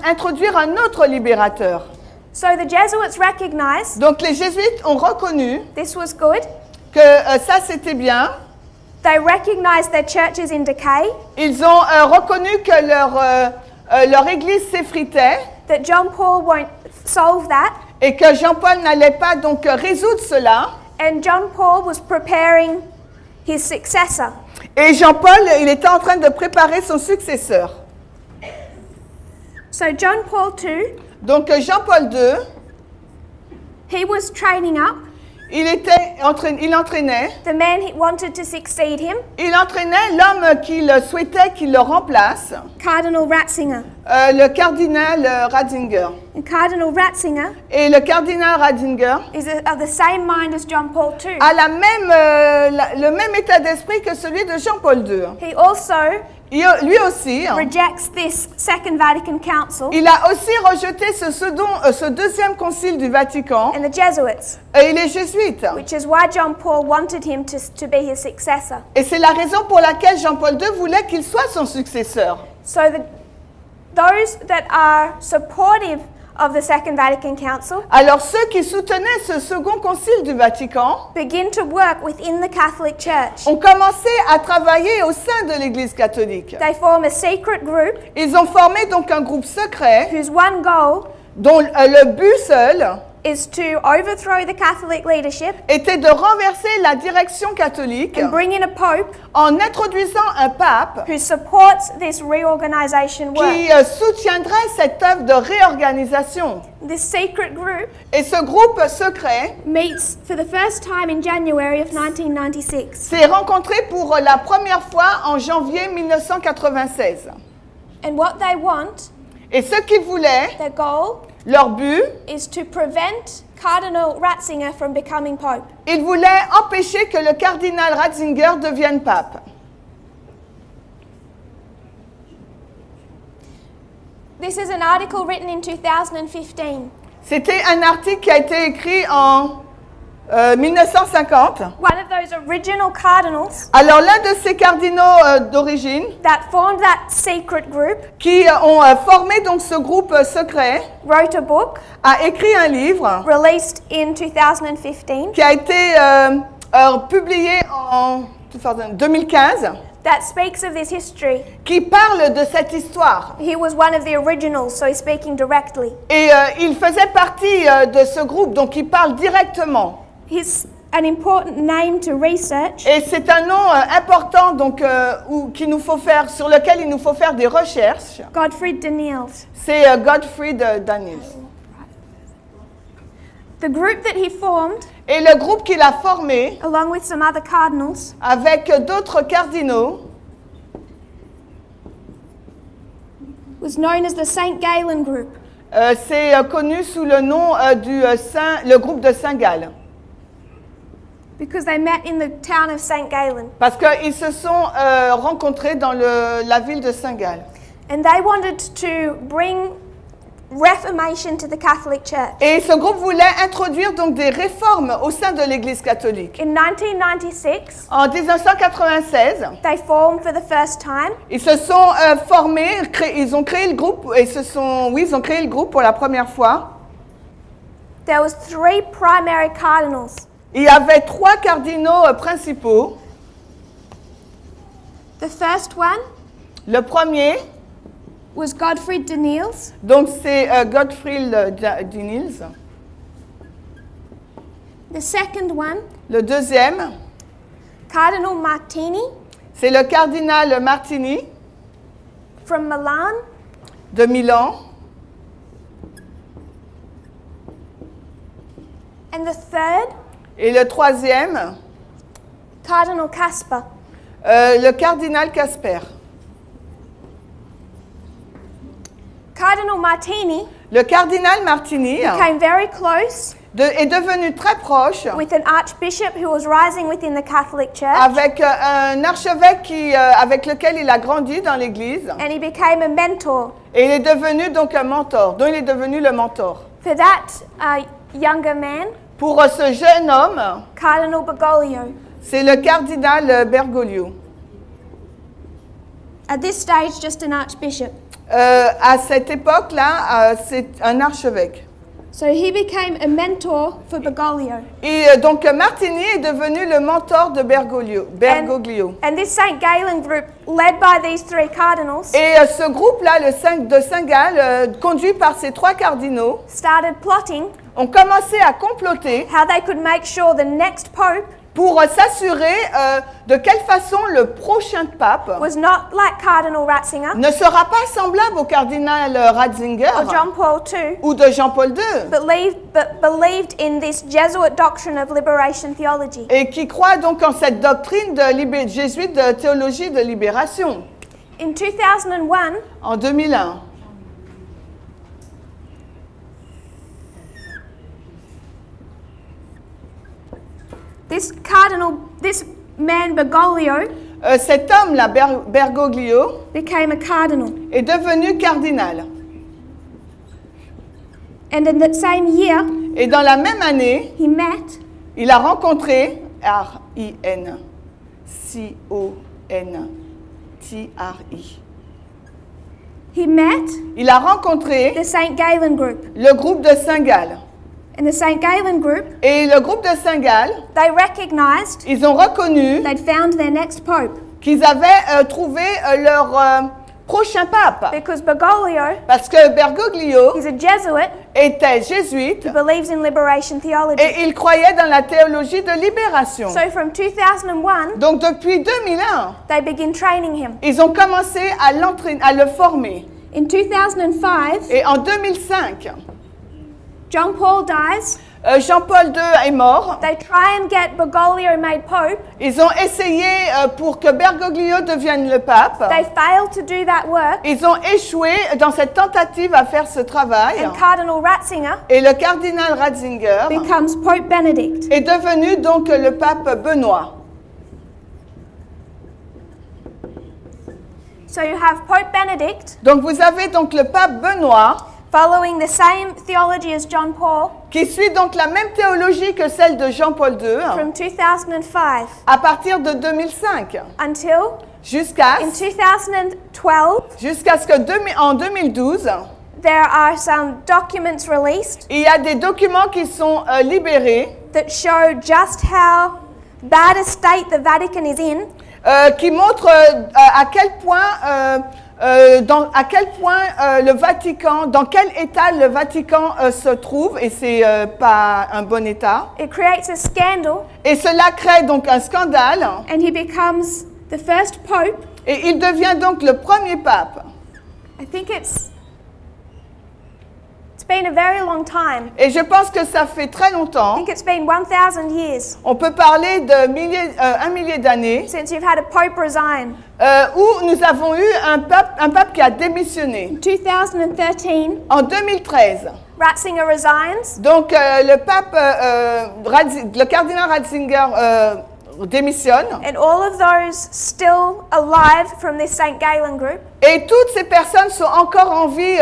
introduire un autre libérateur. So the Jesuits recognized Donc, les jésuites ont reconnu this was good. que ça, c'était bien. They recognized their churches in decay, Ils ont reconnu que leur église s'effritait that John Paul won't solve that, et que Jean-Paul n'allait pas donc résoudre cela. and John Paul was preparing his successor. Et Jean-Paul, il était en train de préparer son successeur. So John Paul II, Donc Jean-Paul II, he was training up il entraînait the man he wanted to succeed him, l'homme qu'il souhaitait qu'il le remplace, Cardinal Ratzinger. le cardinal Ratzinger. And Cardinal Ratzinger Et le cardinal Ratzinger is of the same mind as John Paul II. a le même état d'esprit que celui de Jean-Paul II. He also Lui aussi, rejects this Second Vatican Council il a aussi rejeté ce deuxième concile du Vatican and the Jesuits, et les jésuites. which is why John Paul wanted him to be his successor. Et c'est la raison pour laquelle Jean-Paul II voulait qu'il soit son successeur. So those that are supportive of the Second Vatican Council Alors ceux qui soutenaient ce second concile du Vatican begin to work within the Catholic Church. ont commencé à travailler au sein de l'Église catholique. They form a secret group Ils ont formé donc un groupe secret whose one goal dont le but seul is to overthrow the Catholic leadership était de renverser la direction catholique and bring in a pope en introduisant un pape who supports this reorganization work. qui soutiendrait cette œuvre de réorganisation. This secret group Et ce groupe secret meets for the first time in January of 1996. s'est rencontré pour la première fois en janvier 1996. And what they want, Et ce qu'ils voulaient, their goal, leur but, is to prevent Cardinal Ratzinger from becoming pope. ils voulaient empêcher que le cardinal Ratzinger devienne pape. This is an article written in 2015. C'était un article qui a été écrit en 1950. One of those original cardinals Alors l'un de ces cardinaux d'origine that formed that secret group qui ont formé donc ce groupe secret wrote a book a écrit un livre released in 2015 qui a été publié en 2015 that speaks of this history. qui parle de cette histoire. He was one of the originals, so he's speaking directly. Et il faisait partie de ce groupe, donc il parle directement. He's an important name to research. Et c'est un nom important donc, sur lequel il nous faut faire des recherches. Gottfried Daniels. C'est Gottfried Daniels. The group that he formed, Et le groupe qu'il a formé along with some other cardinals, avec d'autres cardinaux, was was known as the St. Galen group. C'est connu sous le nom le groupe de Saint-Gall. Because they met in the town of St. Galen. Parce qu'ils se sont rencontrés dans la ville de Saint-Gall. And they wanted to bring Reformation to the Catholic Church. Et ce groupe voulait introduire donc des réformes au sein de l'Église catholique. In 1996, En 1996, they formed for the first time. ils se sont formés, ils ont créé le groupe et ils ont créé le groupe pour la première fois. There was 3 primary cardinals. Il y avait 3 cardinaux principaux. The first one Le premier, was Godfrey de Niels. donc c'est Godfrey de Niels. The second one, Le deuxième, Cardinal Martini c'est le cardinal Martini from Milan. de Milan. And the third, Et le troisième, Cardinal Casper. le cardinal Casper. Cardinal Martini Le cardinal Martini came very close est devenu très proche with an archbishop who was rising within the Catholic Church, avec un archevêque avec lequel il a grandi dans l'Église. and he became a mentor Et il est devenu donc un mentor, dont il est devenu le mentor. for that younger man, Pour ce jeune homme, Cardinal Bergoglio. c'est le cardinal Bergoglio. At this stage, just an archbishop. À cette époque-là, c'est un archevêque. So he became a mentor for Bergoglio. Et donc Martini est devenu le mentor de Bergoglio. And this St. Galen group, led by these 3 cardinals, Et ce groupe-là, de Saint-Gall, conduit par ces 3 cardinaux, started plotting ont commencé à comploter how they could make sure the next pope pour s'assurer de quelle façon le prochain pape was not like Cardinal Ratzinger ne sera pas semblable au cardinal Ratzinger or John Paul II, ou de Jean-Paul II, but believed in this Jesuit doctrine of liberation theology. et qui croit donc en cette doctrine jésuite de théologie de libération. In 2001, En 2001, this man Bergoglio cet homme-là, Bergoglio, became a cardinal. est devenu cardinal. And in that same year, Et dans la même année, he met il a rencontré R-I-N-C-O-N-T-R-I. Il a rencontré the St. Galen group. le groupe de Saint-Gall. In the St. Galen group, Et le groupe de Saint-Gall, they recognized ils ont reconnu they'd found their next pope qu'ils avaient trouvé leur prochain pape. because Bergoglio Parce que Bergoglio is a Jesuit était jésuite who believes in liberation theology. et il croyait dans la théologie de libération. So from 2001, Donc depuis 2001, they begin training him. ils ont commencé à le former. In 2005, Et en 2005, John Paul dies. Jean-Paul II est mort. They try and get Bergoglio made pope. Ils ont essayé pour que Bergoglio devienne le pape. They failed to do that work. Ils ont échoué dans cette tentative à faire ce travail. And Cardinal Ratzinger Et le cardinal Ratzinger becomes Pope Benedict. est devenu donc le pape Benoît. So you have Pope Benedict Donc vous avez donc le pape Benoît following the same theology as John Paul qui suit donc la même théologie que celle de Jean-Paul II from 2005 à partir de 2005 until jusqu'à in 2012 ce que en 2012 there are some documents released il y a des documents qui sont libérés that show just how bad a state the Vatican is in. Qui montrent à quel point le Vatican, dans quel état le Vatican se trouve, et c'est pas un bon état. It creates a scandal, Et cela crée donc un scandale, and he becomes the first pope. et il devient donc le premier pape. I think it's been a very long time. Et je pense que ça fait très I longtemps. think it's been 1,000 years On peut parler de un millier d'années since you've had a pope resign. où nous avons eu un pape qui a démissionné. In 2013, En 2013, Ratzinger resigns, donc le cardinal Ratzinger démissionne. and all of those still alive from this St. Galen group, Et toutes ces personnes sont encore en vie,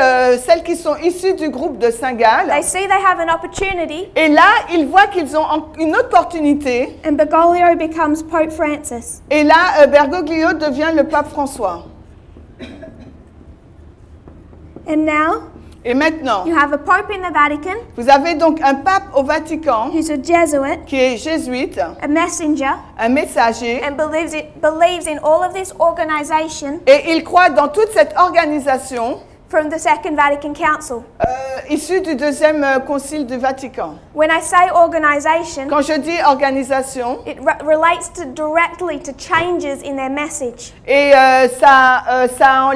celles qui sont issues du groupe de Saint-Gall. they see they have an opportunity, Et là, ils voient qu'ils ont une opportunité. and Bergoglio becomes Pope Francis. Et là, Bergoglio devient le pape François. And now Et maintenant, you have a pope in the Vatican vous avez donc un pape au Vatican who's a Jesuit, qui est jésuite, a messenger, un messager, and believes in all of this organization et il croit dans toute cette organisation from the Second Vatican Council. issue du deuxième concile du Vatican. When I say organization, Quand je dis organisation, it relates directly to changes in their message. et ça a un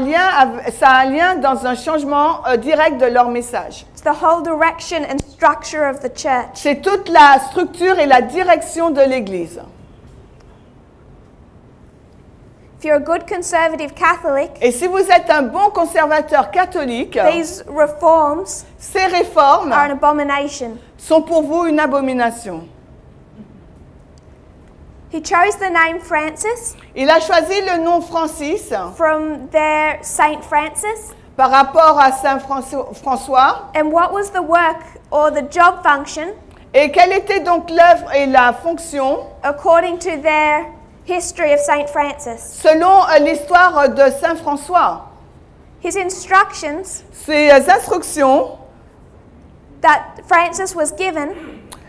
lien dans un changement direct de leur message. It's the whole direction and structure of the church. C'est toute la structure et la direction de l'Église. If you're a good conservative Catholic, Et si vous êtes un bon conservateur catholique, these reforms ces réformes are an abomination. sont pour vous une abomination. He chose the name Francis Il a choisi le nom Francis from their Saint Francis. par rapport à Saint François. And what was the work or the job function Et quelle était donc l'œuvre et la fonction according to their history of Saint Francis? selon l'histoire de Saint François? His instructions Ces instructions, that Francis was given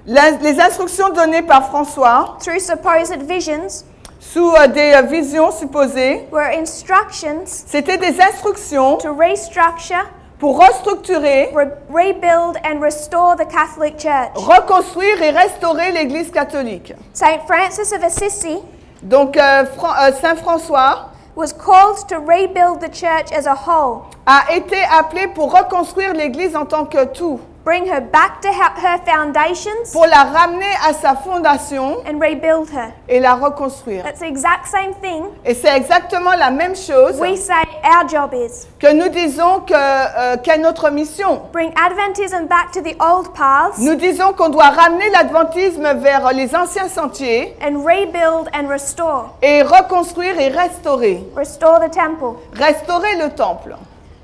les instructions données par François through supposed visions sous des visions supposées, were instructions c'était des instructions to restructure, pour restructurer, rebuild and restore the Catholic Church. reconstruire et restaurer l'Église catholique. Saint Francis of Assisi Donc Saint François was called to rebuild the church as a whole, a été appelé pour reconstruire l'Église en tant que tout, bring her back to her foundations pour la ramener à sa fondation and rebuild her. et la reconstruire. That's the exact same thing Et c'est exactement la même chose we say our job is. que nous disons qu'est notre mission. Bring Adventism back to the old paths Nous disons qu'on doit ramener l'adventisme vers les anciens sentiers and rebuild and restore. et reconstruire et restaurer. Restore the temple. Restaurer le temple.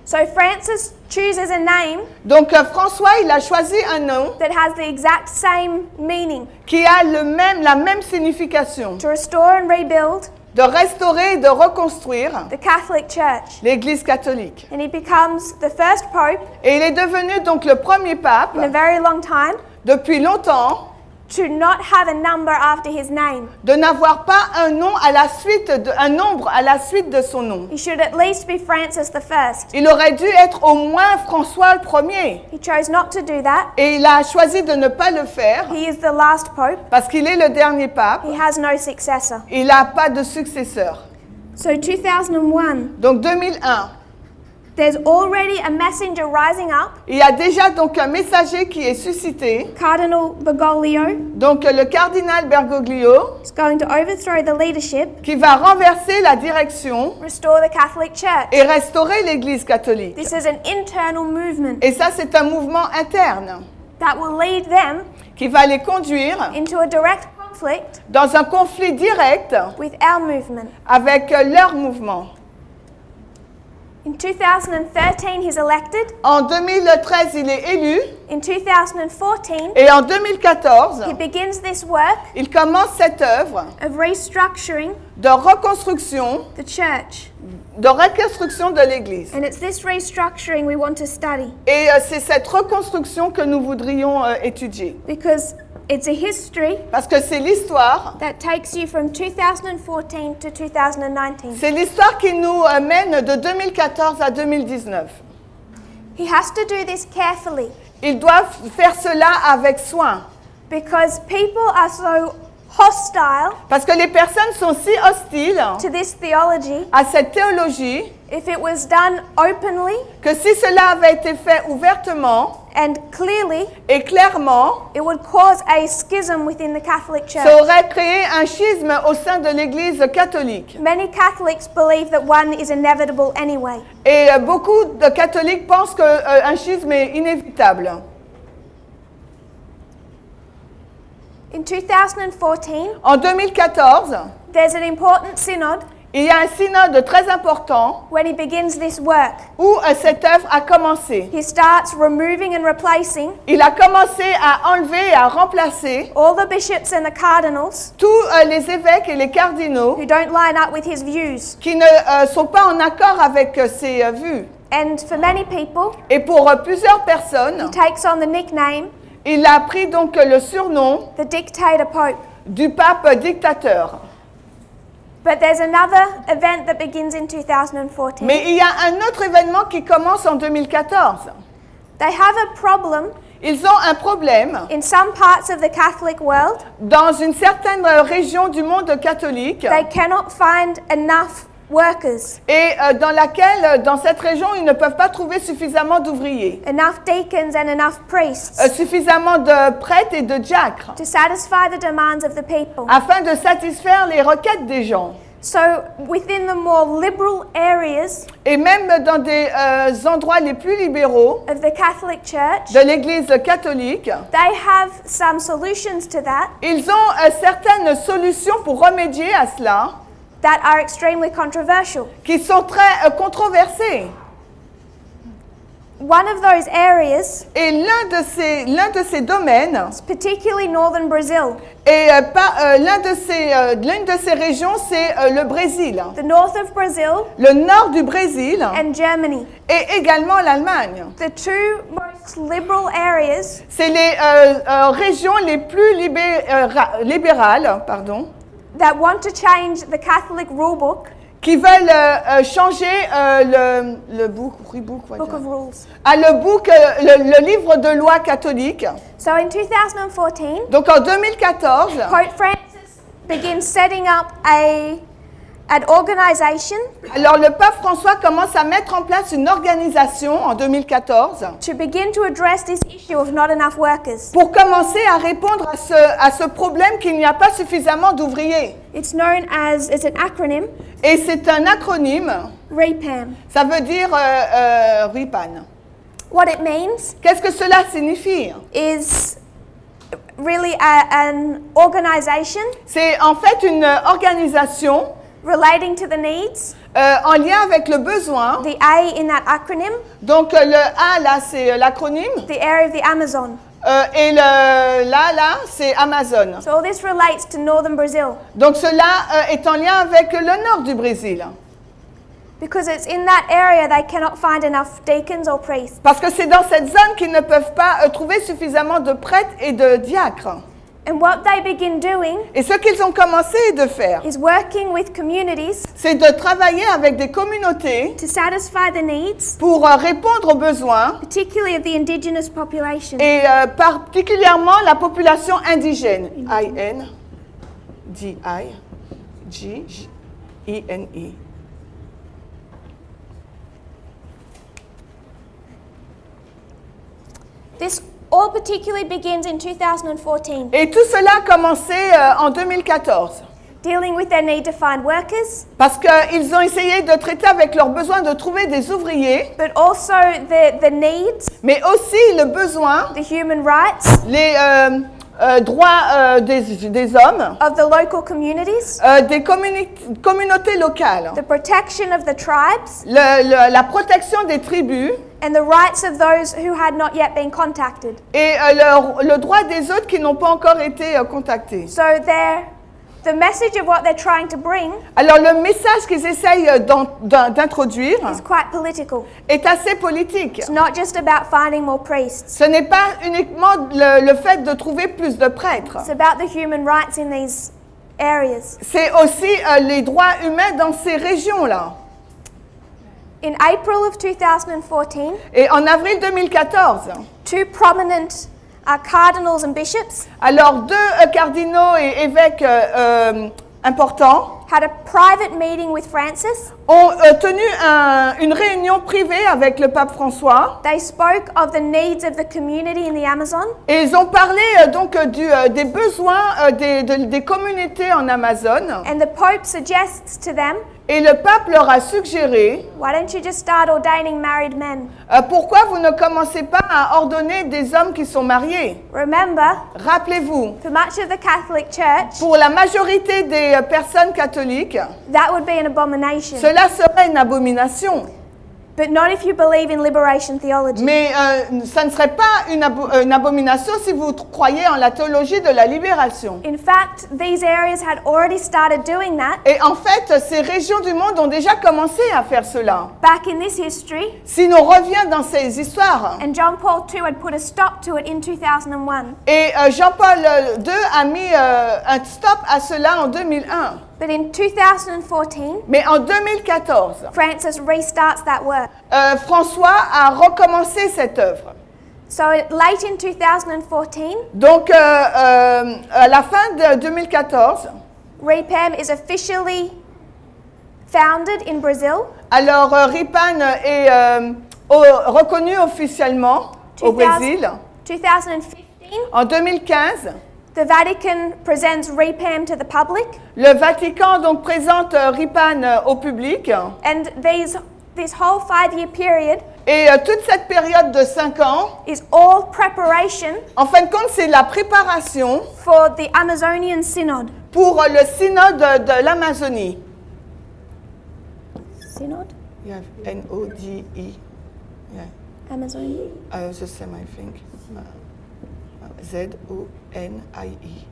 So Francis chooses a name Donc François, il a choisi un nom that has the exact same meaning, qui a la même signification, to restore and rebuild de restaurer et de reconstruire the Catholic Church. l'Église catholique. And he becomes the first pope Et il est devenu donc le premier pape in a very long time depuis longtemps to not have a number after his name. de n'avoir pas un nom à la suite un nombre à la suite de son nom. He should at least be Francis the first. Il aurait dû être au moins François le premier. He chose not to do that. Et il a choisi de ne pas le faire He is the last pope. parce qu'il est le dernier pape. He has no successor. Il n'a pas de successeur. So 2001, Donc 2001, there's already a messenger rising up, il y a déjà donc un messager qui est suscité. Cardinal Bergoglio, Donc le cardinal Bergoglio is going to overthrow the leadership, qui va renverser la direction restore the Catholic Church. et restaurer l'Église catholique. This is an internal movement Et ça, c'est un mouvement interne that will lead them qui va les conduire into a direct conflict dans un conflit direct with our movement. avec leur mouvement. In 2013, he's elected. En 2013, il est élu In 2014, et en 2014, he begins this work il commence cette œuvre of restructuring de reconstruction, the church. de l'Église. And it's this restructuring we want to study Et c'est cette reconstruction que nous voudrions étudier. because it's a history Parce que c'est l'histoire, that takes you from 2014 to 2019. c'est l'histoire qui nous mène de 2014 à 2019. He has to do this carefully Ils doivent faire cela avec soin. because people are so hostile Parce que les personnes sont si hostiles to this theology. à cette théologie If it was done openly que si cela avait été fait ouvertement And clearly, Et clairement, it would cause a schism within the Catholic Church. ça aurait créé un schisme au sein de l'Église catholique. Many Catholics believe that one is inevitable anyway. Et beaucoup de catholiques pensent qu'un schisme est inévitable. In 2014, En 2014, there's an important synod il y a un synode très important when he begins this work. où cette œuvre a commencé. He starts removing and replacing Il a commencé à enlever et à remplacer all the bishops and the cardinals tous les évêques et les cardinaux who don't line up with his views. qui ne sont pas en accord avec ses vues. And for many people, Et pour plusieurs he personnes, takes on the nickname il a pris donc le surnom the Dictator Pope. du pape dictateur. But there's another event that begins in 2014. Mais il y a un autre événement qui commence en 2014. They have a problem Ils ont un problème in some parts of the Catholic world. dans une certaine région du monde catholique They cannot find enough workers, et dans laquelle, dans cette région, ils ne peuvent pas trouver suffisamment d'ouvriers, enough deacons and enough priests suffisamment de prêtres et de diacres, to satisfy the demands of the people. afin de satisfaire les requêtes des gens. So within the more liberal areas Et même dans des endroits les plus libéraux of the Catholic Church, de l'Église catholique, they have some solutions to that ils ont certaines solutions pour remédier à cela, that are extremely controversial. qui sont très controversées. One of those areas, Et l'un de ces domaines, particularly northern Brazil, et l'une de ces régions, c'est le Brésil, the north of Brazil le nord du Brésil and Germany, et également l'Allemagne. the two most liberal areas C'est les régions les plus libérales, that want to change the Catholic rule book, qui veulent changer le book Book of Rules. le livre de loi catholique. So in 2014, Donc en 2014, Pope Francis begins setting up an organization alors le pape François commence à mettre en place une organisation en 2014 to begin to address this issue of not enough workers. pour commencer à répondre à ce problème qu'il n'y a pas suffisamment d'ouvriers. It's known as, it's an acronym, Et c'est un acronyme, REPAM. ça veut dire RIPAN. What it means Qu'est-ce que cela signifie? is really an organization C'est en fait une organisation relating to the needs, en lien avec le besoin. the A in that acronym, Donc le A là c'est l'acronyme the area of the Amazon. et le là c'est Amazon. So all this relates to northern Brazil Donc cela est en lien avec le nord du Brésil. because it's in that area they cannot find enough deacons or priests. Parce que c'est dans cette zone qu'ils ne peuvent pas trouver suffisamment de prêtres et de diacres. And what they begin doing Et ce qu'ils ont commencé de faire, is working with communities c'est de travailler avec des communautés to satisfy the needs, pour répondre aux besoins, particularly of the indigenous population. et particulièrement la population indigène. I-N-D-I-G-I-N-I. This all particularly begins in 2014, Et tout cela a commencé en 2014. dealing with their need to find workers, Parce qu'ils ont essayé de traiter avec leurs besoins de trouver des ouvriers, but also the needs, mais aussi le besoin, the human rights les droits des hommes, of the local communities, des communautés locales, the protection of the tribes, la protection des tribus and the rights of those who had not yet been contacted. et le droit des autres qui n'ont pas encore été contactés. So the message of what they're trying to bring Alors le message qu'ils essayent d'introduire is quite political. est assez politique. It's not just about finding more priests. Ce n'est pas uniquement le fait de trouver plus de prêtres. It's about the human rights in these areas. C'est aussi les droits humains dans ces régions-là. In April of 2014, Et en avril 2014, two prominent cardinals and bishops alors deux cardinaux et évêques importants had a private meeting with Francis. ont tenu une réunion privée avec le pape François. They spoke of the needs of the community in the Amazon. Et ils ont parlé donc des besoins des communautés en Amazon. And the Pope suggests to them, Et le pape leur a suggéré, why don't you just start ordaining married men? pourquoi vous ne commencez pas à ordonner des hommes qui sont mariés? Remember, Rappelez-vous, for much of the Catholic Church, pour la majorité des personnes catholiques, that would be an abomination. cela serait une abomination. But not if you believe in liberation theology. Mais ça ne serait pas une abomination si vous croyez en la théologie de la libération. In fact, these areas had already started doing that Et en fait, ces régions du monde ont déjà commencé à faire cela. back in this history, Si l'on revient dans ces histoires, and John Paul II had put a stop to it in 2001. et Jean-Paul II a mis un stop à cela en 2001. But in 2014, Mais en 2014, Francis restarts that work. François a recommencé cette œuvre. So late in 2014, Donc, à la fin de 2014, REPAM is officially founded in Brazil. alors RIPAN est reconnu officiellement au Brésil. 2015, En 2015, the Vatican presents REPAM to the public, le Vatican donc présente RIPAN au public. and this whole 5-year period Et toute cette période de 5 ans, is all preparation en fin de compte, c'est la préparation for the Amazonian Synod. pour le synode de l'Amazonie. Synod? Yeah, N-O-D-E. Yeah. Amazonie? The same, I think. Z-O-N-I-E.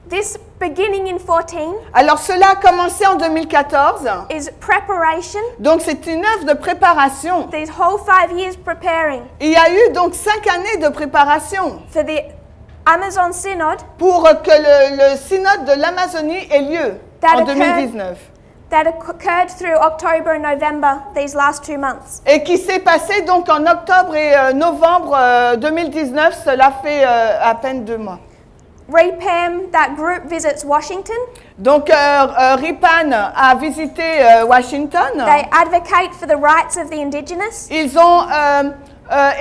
This beginning in 14 Alors cela a commencé en 2014, is preparation. donc c'est une œuvre de préparation. These whole 5 years preparing Il y a eu donc 5 années de préparation for the Amazon Synod pour que le synode de l'Amazonie ait lieu en 2019. that occurred through October and November, these last 2 months. Et qui s'est passé donc en octobre et novembre 2019, cela fait à peine 2 mois. REPAM, that group visits Washington. Donc RIPAN a visité Washington. They advocate for the rights of the indigenous. Ils ont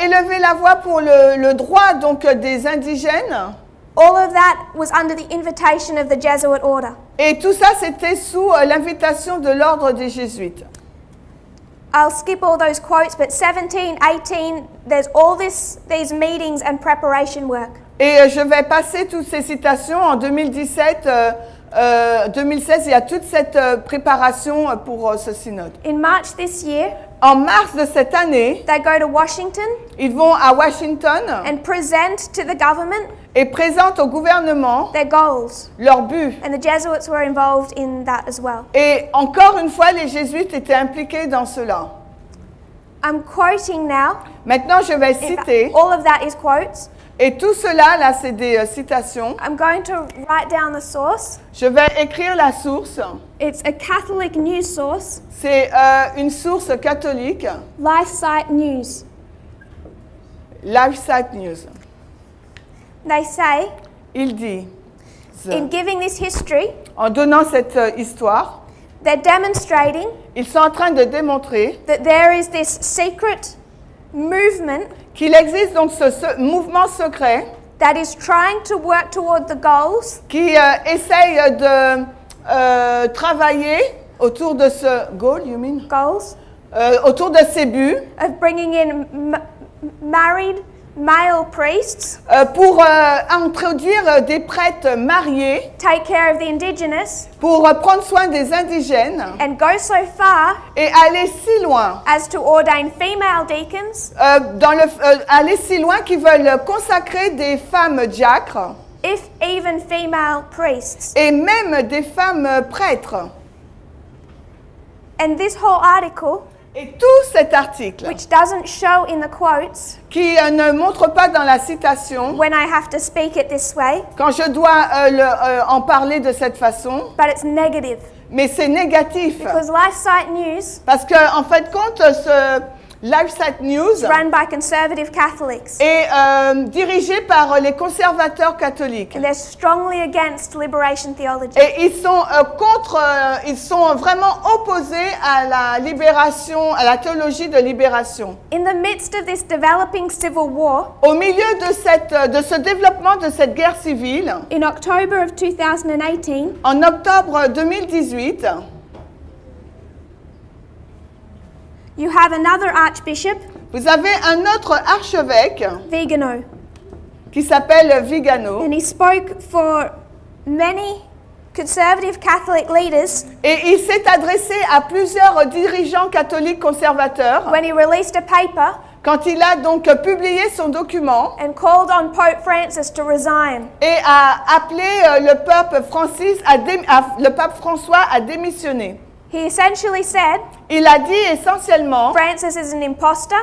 élevé la voix pour le droit donc des indigènes. All of that was under the invitation of the Jesuit order. Et tout ça, c'était sous l'invitation de l'ordre des Jésuites. I'll skip all those quotes, but 17, 18, there's all these meetings and preparation work. Et je vais passer toutes ces citations. En 2017, 2016, il y a toute cette préparation pour ce synode. In March this year, En mars de cette année, they go to Washington ils vont à Washington and present to the government et présentent au gouvernement their goals. leur but. And the Jesuits were involved in that as well. Et encore une fois, les jésuites étaient impliqués dans cela. I'm quoting now. Maintenant, je vais citer, All of that is quotes. et tout cela, là, c'est des citations. I'm going to write down the source. Je vais écrire la source. It's a Catholic news source, C'est une source catholique, LifeSite News. LifeSite News. They say, Il dit, in giving this history, en donnant cette histoire, they're demonstrating ils sont en train de démontrer that there is this secret movement qu'il existe donc ce mouvement secret that is trying to work toward the goals qui essaye de travailler autour de ce goal, you mean? goals Autour de ces buts of bringing in married male priests, pour introduire des prêtres mariés, take care of the indigenous, pour prendre soin des indigènes and go so far et aller si loin, as to ordain female deacons, aller si loin qu'ils veulent consacrer des femmes diacres if even female priests. et même des femmes prêtres. And this whole article, Et tout cet article, which doesn't show in the quotes qui ne montre pas dans la citation, when I have to speak it this way, quand je dois en parler de cette façon, but it's negative. mais c'est négatif. Because LifeSite News Parce qu'en fin de compte, LifeSite News run by conservative Catholics. est dirigé par les conservateurs catholiques. And they're strongly against liberation theology. Et ils sont ils sont vraiment opposés à la libération, à la théologie de libération. In the midst of this developing civil war, Au milieu de ce développement de cette guerre civile, in October of 2018, en octobre 2018, you have another archbishop, vous avez un autre archevêque Vigano, qui s'appelle Vigano. and he spoke for many conservative Catholic leaders Et il s'est adressé à plusieurs dirigeants catholiques conservateurs when he released a paper quand il a donc publié son document and called on Pope Francis to resign. et a appelé le pape François à démissionner. He essentially said, Il a dit essentiellement, Francis is an imposter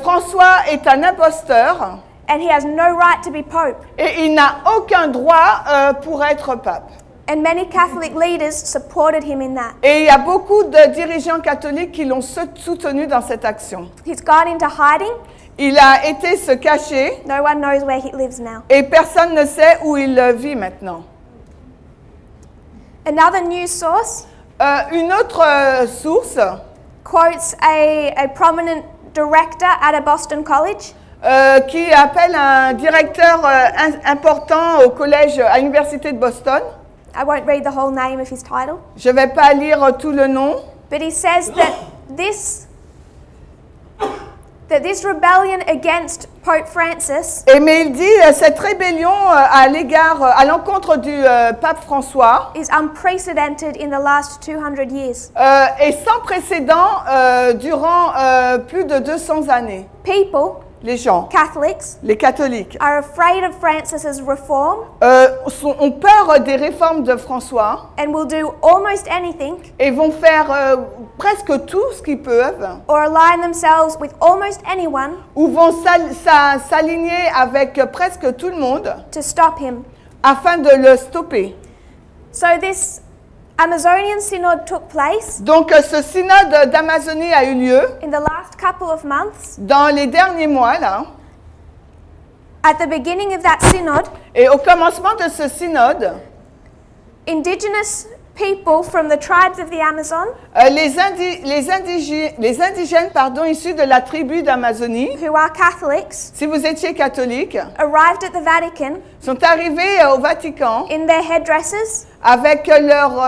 François est un imposteur and he has no right to be Pope. et il n'a aucun droit pour être pape. And many Catholic leaders supported him in that. Et il y a beaucoup de dirigeants catholiques qui l'ont soutenu dans cette action. He's gone into hiding. Il a été se cacher No one knows where he lives now. et personne ne sait où il vit maintenant. Another news source Une autre source quotes a prominent director at a Boston college qui appelle un directeur important au collège à l'université de Boston. I won't read the whole name of his title, Je ne vais pas lire tout le nom, but he says that this rebellion against Pope Francis mais il dit cette rébellion à l'encontre du pape François is unprecedented in the last 200 years. est sans précédent durant plus de 200 années. People, Les gens, Catholics, les catholiques, are afraid of Francis's reform ont peur des réformes de François and will do almost anything et vont faire presque tout ce qu'ils peuvent or align themselves with almost anyone ou vont s'aligner avec presque tout le monde to stop him. afin de le stopper. So this Amazonian synod took place Donc ce synode d'Amazonie a eu lieu in the last couple of months. dans les derniers mois là. At the beginning of that synod, Et au commencement de ce synode, indigenous people from the tribes of the Amazon, les indigènes issus de la tribu d'Amazonie, who are Catholics, si vous étiez catholique, arrived at the Vatican sont arrivés au Vatican in their headdresses, avec leur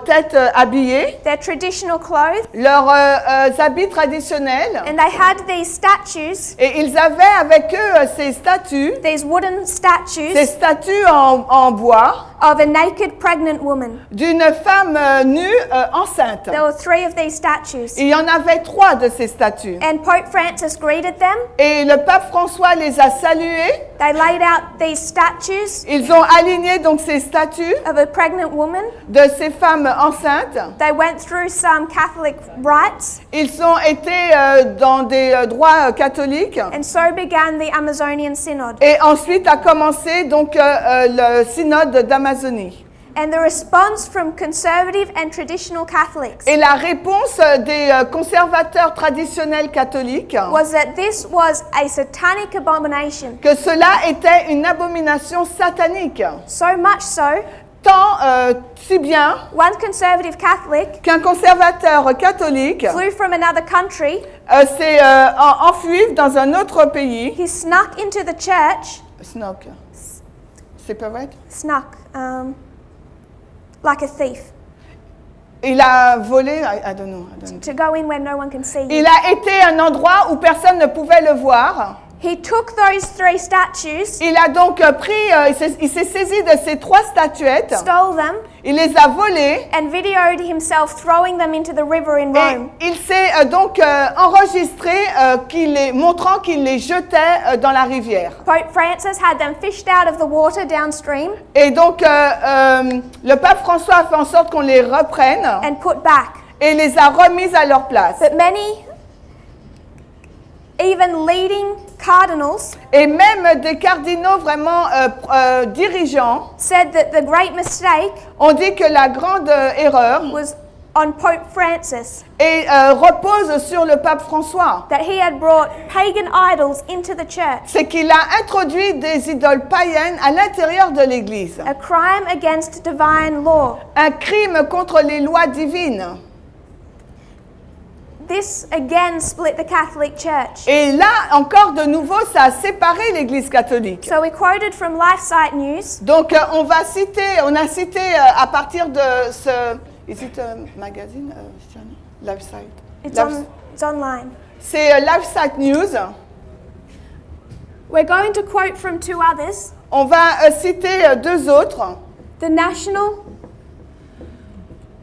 tête habillée, their traditional clothes, leurs habits traditionnels, and they had these statues, et ils avaient avec eux ces statues wooden statues en bois of a naked pregnant woman. d'une femme nue enceinte. There were 3 of these statues. Il y en avait 3 de ces statues. And Pope Francis greeted them. Et le pape François les a salués. They laid out these statues Ils ont aligné donc ces statues of a pregnant woman. de ces femmes enceintes. They went through some Catholic rites. Ils ont été dans des droits catholiques. And so began the Amazonian Synod. Et ensuite a commencé donc le synode d'Amazonie. And the response from conservative and traditional Catholics Et la réponse des conservateurs traditionnels catholiques, was that this was a satanic abomination. que cela était une abomination satanique. So much so, Tant si bien one conservative Catholic qu'un conservateur catholique flew from another country. s'est enfui dans un autre pays. He snuck into the church. Snuck. C'est pas vrai? Snuck, like a thief. Il a volé, I don't know. To go in where no one can see you. Il a été à un endroit où personne ne pouvait le voir. He took those 3 statues, Il a donc il s'est saisi de ces 3 statuettes, stole them, il les a volées and videoed himself throwing them into the river in et Rome. il s'est donc enregistré montrant qu'il les jetait dans la rivière. Pope Francis had them fished out of the water downstream Et donc le pape François a fait en sorte qu'on les reprenne and put back. et les a remises à leur place. But many, even leading cardinals, Et même des cardinaux vraiment dirigeants said that the great mistake ont dit que la grande erreur was on Pope Francis et repose sur le pape François. that he had brought pagan idols into the church, C'est qu'il a introduit des idoles païennes à l'intérieur de l'Église. a crime against divine law. Un crime contre les lois divines. This again split the Catholic Church. Et là, encore de nouveau, ça a séparé l'Église catholique. So we quoted from LifeSite News. Donc, on a cité à partir de ce... Is it a magazine? LifeSite. It's online. C'est LifeSite News. We're going to quote from two others. On va citer deux autres. The National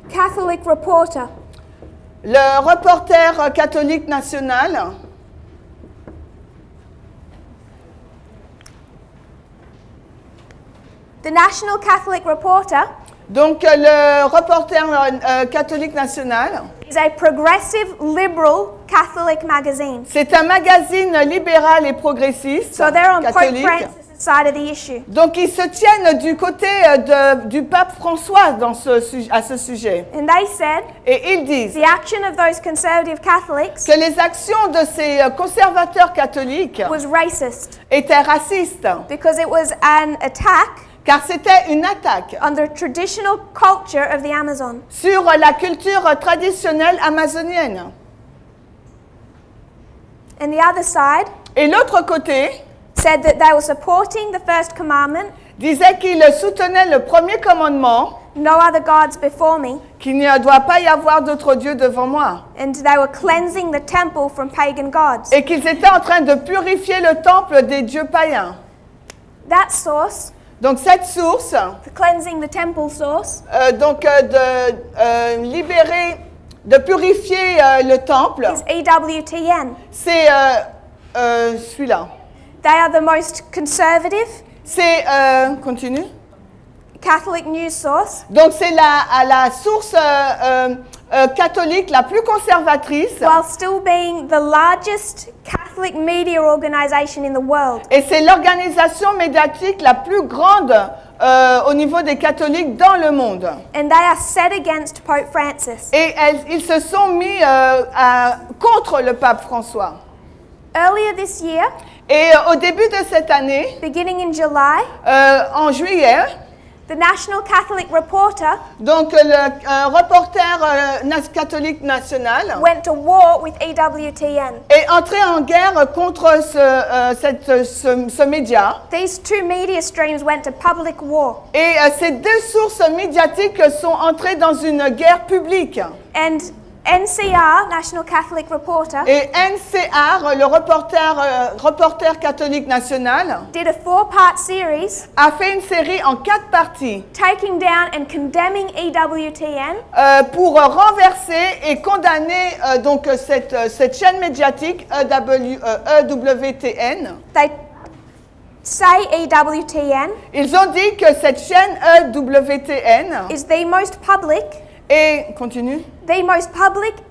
Catholic Reporter. Le reporter catholique national. The National Catholic Reporter Donc, le reporter catholique national. is a progressive liberal Catholic magazine. C'est un magazine libéral et progressiste So they're on Pope catholique. Francis' side of the issue. Donc, ils se tiennent du côté du pape François à ce sujet. And they said Et ils disent the action of those conservative Catholics que les actions de ces conservateurs catholiques was racist étaient racistes, because it was an attack car c'était une attaque on the traditional culture of the Amazon. sur la culture traditionnelle amazonienne. And the other side Et l'autre côté said that they were supporting the first commandment, disait qu'il soutenait le premier commandement, no other gods before me, qu'il ne doit pas y avoir d'autres dieux devant moi, and they were cleansing the temple from pagan gods. et qu'ils étaient en train de purifier le temple des dieux païens. That source, Donc cette source, the cleansing the temple source, de libérer, de purifier le temple, is EWTN. c'est celui-là. They are the most conservative C'est, continue. Catholic news source, Donc c'est la source catholique la plus conservatrice, while still being the largest Catholic media organization in the world. et c'est l'organisation médiatique la plus grande au niveau des catholiques dans le monde. And they are set against Pope Francis. Et ils se sont mis contre le pape François. Earlier this year, Et au début de cette année, beginning in July, en juillet, the National Catholic Reporter donc le reporter catholique national went to war with EWTN. est entré en guerre contre ce média. These two media streams went to public war. Et ces deux sources médiatiques sont entrées dans une guerre publique. And NCR, National Catholic Reporter, Et NCR, le reporter catholique national, did a 4-part series a fait une série en 4 parties taking down and condemning EWTN pour renverser et condamner donc cette chaîne médiatique EWTN. They say EWTN Ils ont dit que cette chaîne EWTN is the most public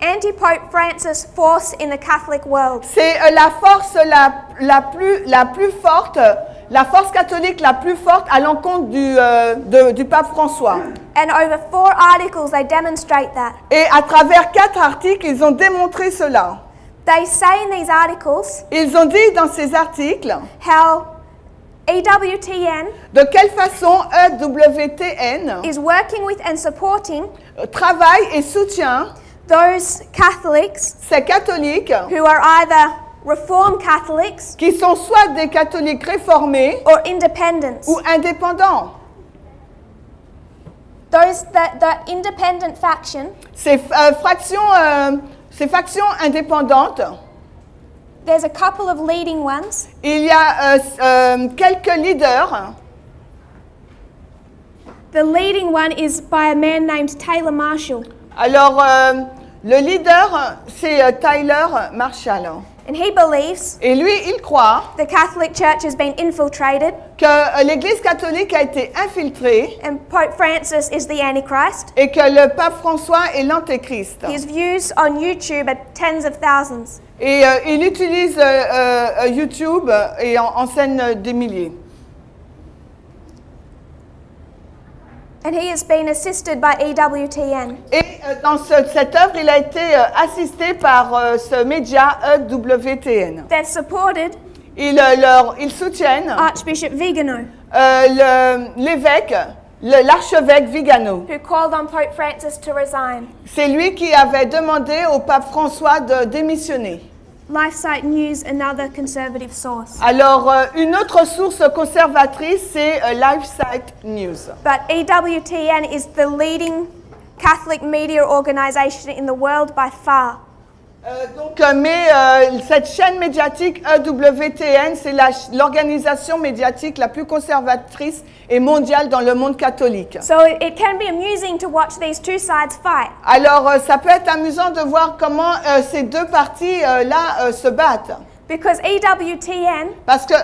anti-Pope Francis force in the Catholic world. C'est la force la plus forte, la force catholique la plus forte à l'encontre du pape François. And over 4 articles they demonstrate that. Et à travers 4 articles, ils ont démontré cela. They say in these articles Ils ont dit dans ces articles how EWTN de quelle façon EWTN is working with and supporting travaille et soutient those Catholics ces catholiques who are either Reformed Catholics qui sont soit des catholiques réformés or independents. ou indépendants. The independent faction, Ces factions indépendantes, there's a couple of leading ones. il y a quelques leaders. The leading one is by a man named Taylor Marshall. Alors, le leader, c'est Tyler Marshall. And he believes Et lui, il croit the Catholic Church has been infiltrated que l'Église catholique a été infiltrée and Pope Francis is the Antichrist. et que le pape François est l'antéchrist. His views on YouTube are tens of thousands. Et il utilise YouTube et en scène des milliers. And he has been assisted by EWTN. Et dans cette œuvre, il a été assisté par ce média EWTN. They're supported Ils soutiennent Archbishop Vigano, l'évêque, l'archevêque Vigano. who called on Pope Francis to resign. C'est lui qui avait demandé au pape François de démissionner. LifeSite News, another conservative source. Alors, une autre source conservatrice, c'est LifeSite News. But EWTN is the leading Catholic media organization in the world by far. Mais cette chaîne médiatique EWTN, c'est l'organisation médiatique la plus conservatrice et mondiale dans le monde catholique. So it can be amusing to watch these two sides fight. Alors, ça peut être amusant de voir comment ces deux parties-là se battent. Because EWTN, Parce que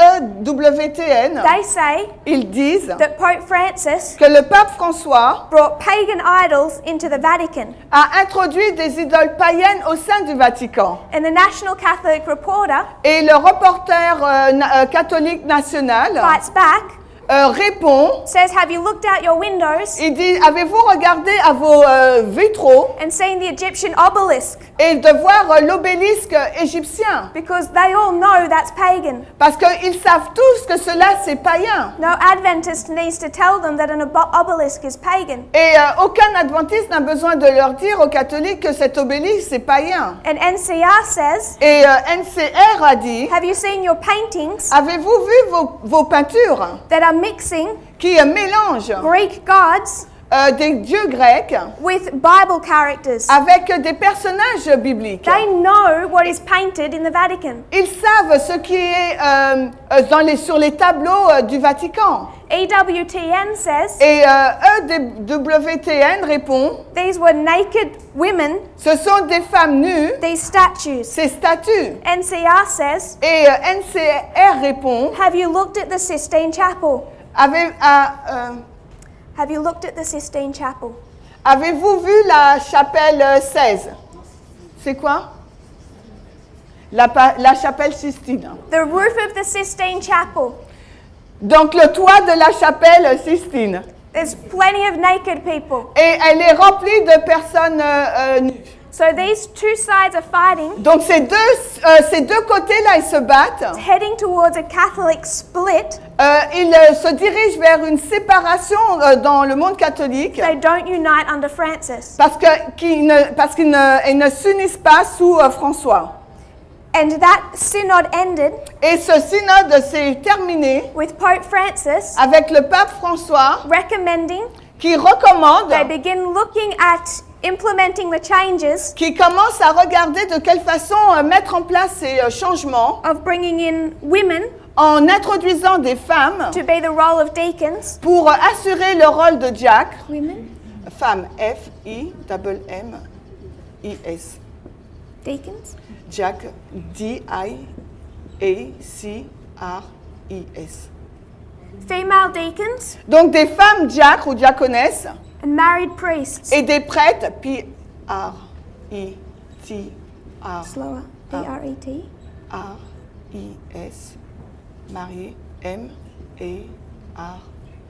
EWTN, they say ils disent that Pope Francis que le pape François brought pagan idols into the Vatican. a introduit des idoles païennes au sein du Vatican. And the National Catholic Reporter Et le reporter catholique national fights back, répond, says, have you looked out your windows il dit, avez-vous regardé à vos vitraux and seen the Egyptian obelisk? et de voir l'obélisque égyptien? Because they all know that's pagan. Parce qu'ils savent tous que cela c'est païen. No Adventist needs to tell them that an obelisk is pagan. Et aucun adventiste n'a besoin de leur dire aux catholiques que cet obélisque c'est païen. And NCR says, Et NCR a dit, have you seen your paintings avez-vous vu vos peintures that are mixing qui mélangent Greek gods des dieux grecs with Bible characters? avec des personnages bibliques? They know what is painted in the Vatican. Ils savent ce qui est sur les tableaux du Vatican. EWTN says, Et EWTN répond, these were naked women, ce sont des femmes nues, these statues. ces statues. NCR says, Et NCR répond, have you looked at the Sistine Chapel? Have you looked at the Sistine Chapel? avez-vous vu la chapelle 16? C'est quoi? La chapelle Sistine. The roof of the Sistine Chapel. Donc le toit de la chapelle Sistine. There's plenty of naked people. Et elle est remplie de personnes nues. So these two sides are fighting, Donc ces deux côtés-là, ils se battent. heading towards a Catholic split. Ils se dirigent vers une séparation dans le monde catholique. They don't unite under Francis. Parce qu'ils ne s'unissent pas sous François. And that synod ended Et ce synode s'est terminé with Pope Francis avec le pape François recommending qui recommande, they begin looking at implementing the changes qui commence à regarder de quelle façon mettre en place ces changements of bringing in women en introduisant des femmes to be the role of deacons. pour assurer le rôle de diacre. Women? Femme, F-I-M-M-I-S. Deacons? Diacre, D-I-A-C-R-I-S. Female deacons Donc des femmes diacres ou diaconesses and married priests. et des prêtres, P-R-I-T-R. Slower. B-R-E-T. R-I-S, marié,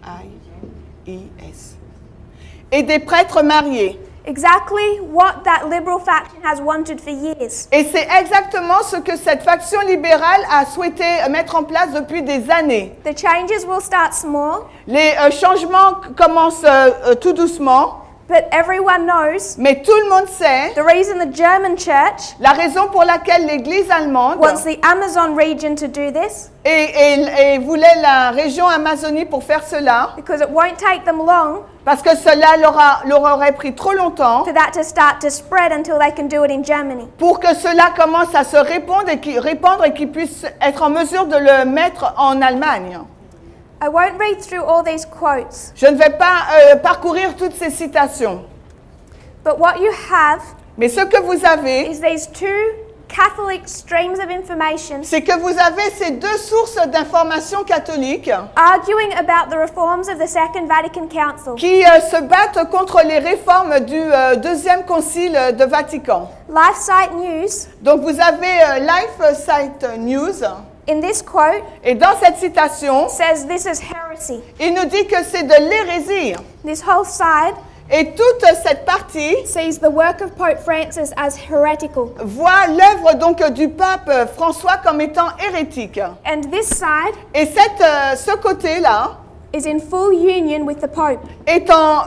M-E-R-I-I-S. Et des prêtres mariés. Exactly what that liberal faction has wanted for years. Et c'est exactement ce que cette faction libérale a souhaité mettre en place depuis des années. The changes will start small, Les changements commencent tout doucement, but everyone knows mais tout le monde sait the reason the German church la raison pour laquelle l'Église allemande wants the Amazon region to do this, et voulait la région Amazonie pour faire cela, because it won't take them long parce que cela leur aurait pris trop longtemps for that to start to spread until they can do it in Germany. pour que cela commence à se répandre et qu'ils puissent être en mesure de le mettre en Allemagne. I won't read through all these quotes, Je ne vais pas parcourir toutes ces citations, but what you have mais ce que vous avez, is these two Catholic streams of information c'est que vous avez ces deux sources d'informations catholiques arguing about the reforms of the Second Vatican Council. qui se battent contre les réformes du deuxième concile de Vatican. LifeSite News Donc vous avez LifeSite News, in this quote, Et dans cette citation, says this is heresy. il nous dit que c'est de l'hérésie. This whole side Et toute cette partie sees the work of Pope Francis as heretical. voit l'œuvre donc du pape François comme étant hérétique. And this side Et ce côté-là is in full union with the Pope. est en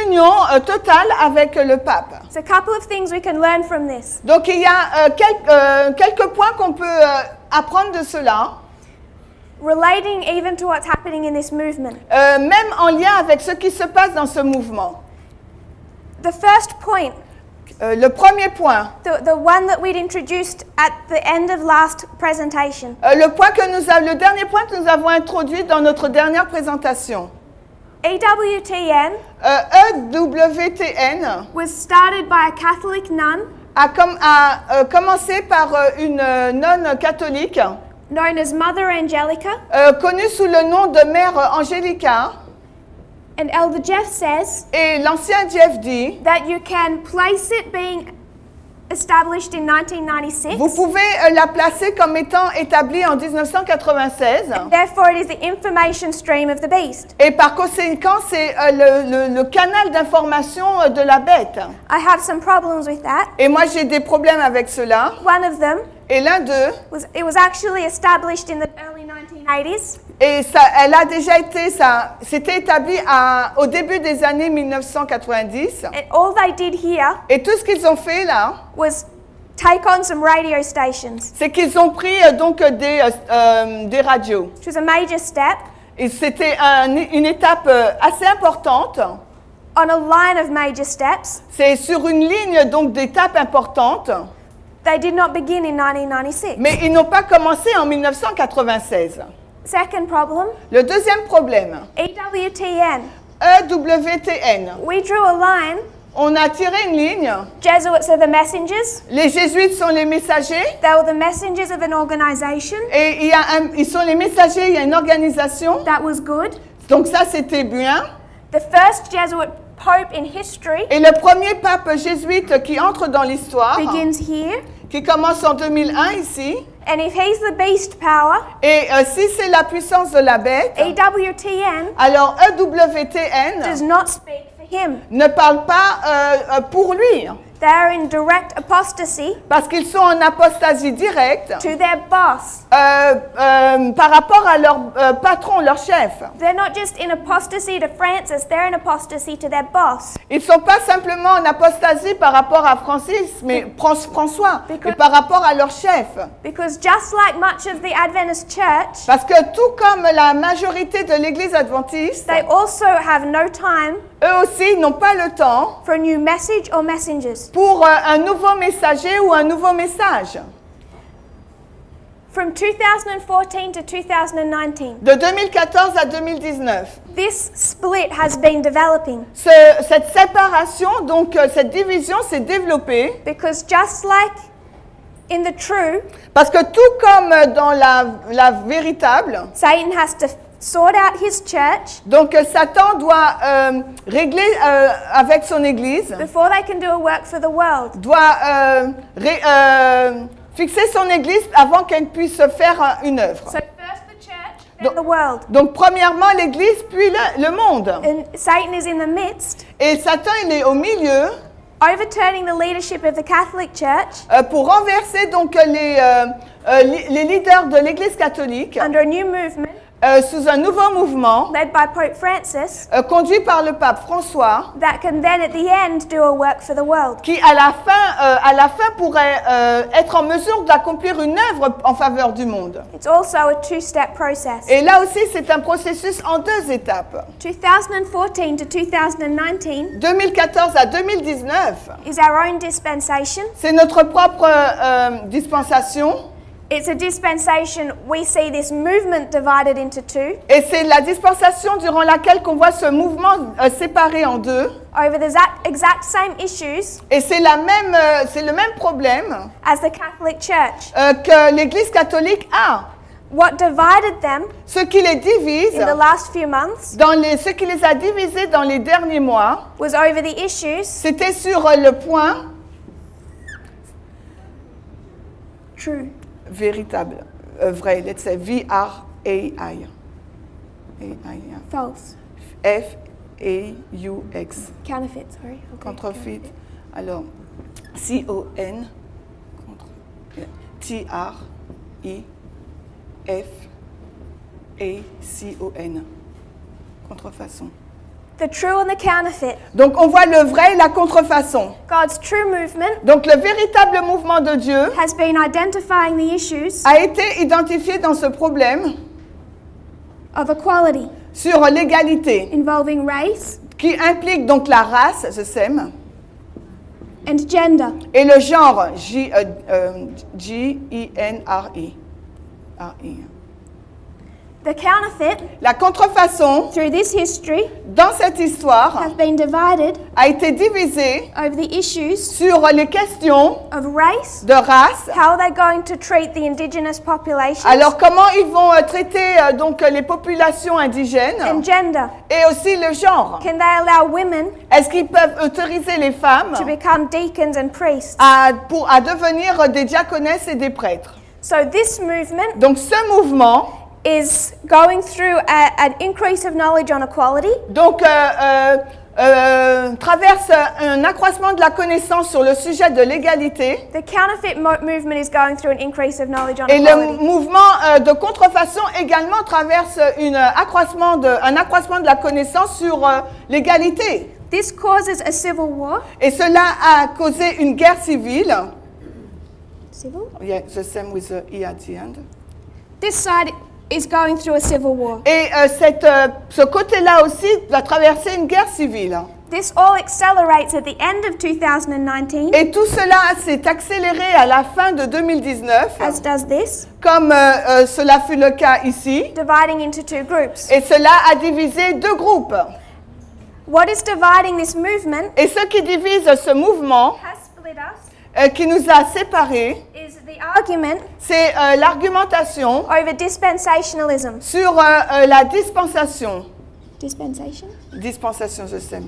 union totale avec le pape. There's a couple of things we can learn from this. Donc il y a quelques points qu'on peut apprendre de cela, Relating even to what's happening in this movement. même en lien avec ce qui se passe dans ce mouvement. The first point, Le premier point, the one that we'd introduced at the end of last presentation, le dernier point que nous avons introduit dans notre dernière présentation. EWTN EWTN was started by a Catholic nun a commencé par une nonne catholique known as Mother Angelica, connue sous le nom de Mère Angelica. and Elder Jeff says Et l'ancien Jeff dit, that you can place it being established in 1996. vous pouvez la placer comme étant établie en 1996. Therefore, it is the information stream of the beast. Et par conséquent, c'est le canal d'information de la bête. I have some problems with that. Et moi, j'ai des problèmes avec cela. One of them Et l'un d'eux, was actually established in the early 1980s. et elle a déjà été, c'était établi au début des années 1990. And all they did here Et tout ce qu'ils ont fait là, was take on some radio stations, c'est qu'ils ont pris donc des radios. which was a major step Et c'était une étape assez importante. on a line of major steps. C'est sur une ligne donc d'étapes importantes. They did not begin in 1996. Mais ils n'ont pas commencé en 1996. Second problem, Le deuxième problème, EWTN. EWTN. We drew a line. On a tiré une ligne. Jesuits are the messengers. Les jésuites sont les messagers. They were the messengers of an organization. Et ils sont les messagers, il y a une organisation. That was good. Donc ça, c'était bien. The first Jesuit pope in history Et le premier pape jésuite qui entre dans l'histoire, begins here. qui commence en 2001 ici. And if he's the beast power, Et si c'est la puissance de la bête, EWTN alors EWTN does not speak for him. ne parle pas pour lui. They are in direct apostasy Parce qu'ils sont en apostasie directe to their boss. par rapport à leur patron, leur chef. They're not just in apostasy to Francis, they're in apostasy to their boss. Ils ne sont pas simplement en apostasie par rapport à Francis, mais François, mais par rapport à leur chef. Because just like much of the Adventist church, Parce que tout comme la majorité de l'Église adventiste, they also have no time eux aussi n'ont pas le temps for a new message or messengers. pour un nouveau messager ou un nouveau message. From 2014 to 2019, De 2014 à 2019, this split has been developing cette séparation, donc cette division s'est développée because just like in the true, parce que tout comme dans la véritable, Satan has to sort out his church donc Satan doit régler avec son Église, before they can do a work for the world. doit fixer son Église avant qu'elle puisse faire une œuvre. So first the church, then the world. Donc premièrement l'Église, puis le monde. And Satan is in the midst, Et Satan, il est au milieu overturning the leadership of the Catholic Church pour renverser donc les leaders de l'Église catholique under a new movement sous un nouveau mouvement led by Pope Francis conduit par le pape François, that can then at the end do a work for the world. qui à la fin pourrait être en mesure d'accomplir une œuvre en faveur du monde. It's also a two-step process. Et là aussi, c'est un processus en deux étapes. 2014 to 2019 2014 à 2019, is our own dispensation. c'est notre propre dispensation. It's a dispensation we see this movement divided into two Et c'est la dispensation durant laquelle qu'on voit ce mouvement séparé en deux. over the exact same issues Et c'est le même problème as the Catholic Church. que l'Église catholique a. What divided them Ce qui les divise, in the last few months ce qui les a divisés dans les derniers mois, was over the issues c'était sur le point true. véritable. vrai. Let's say V-R-A-I. False. F-A-U-X. Counterfeit, sorry. Okay, Counterfeit. Alors, C-O-N. T-R-I-F-A-C-O-N. Contrefaçon. The true and the counterfeit. Donc on voit le vrai et la contrefaçon. God's true movement Donc le véritable mouvement de Dieu has been identifying the issues a été identifié dans ce problème of equality sur l'égalité involving race qui implique donc la race, the same, and gender. et le genre, G-I-N-R-I. The counterfeit, La contrefaçon, through this history, dans cette histoire, have been divided a été divisée over the issues sur les questions of race, de race. how they're going to treat the indigenous populations, Alors comment ils vont traiter donc les populations indigènes and gender. et aussi le genre. Can they allow women Est-ce qu'ils peuvent autoriser les femmes to become deacons and priests? à devenir des diaconesses et des prêtres? So this movement Donc ce mouvement is going through an increase of knowledge on equality, donc, traverse un accroissement de la connaissance sur le sujet de l'égalité. the counterfeit movement is going through an increase of knowledge on Et le equality. mouvement de contrefaçon également traverse un accroissement de la connaissance sur l'égalité. This causes a civil war. Et cela a causé une guerre civile. Civil? Yeah, the same with the E at the end. This side is going through a civil war. Et ce côté-là aussi va traverser une guerre civile. This all accelerates at the end of 2019, Et tout cela s'est accéléré à la fin de 2019, as does this, comme cela fut le cas ici. dividing into two groups. Et cela a divisé deux groupes. What is dividing this movement Et ce qui divise ce mouvement, has split us qui nous a séparés, is the argument c'est l'argumentation over dispensationalism. sur la dispensation. Dispensation? Dispensation, je sais.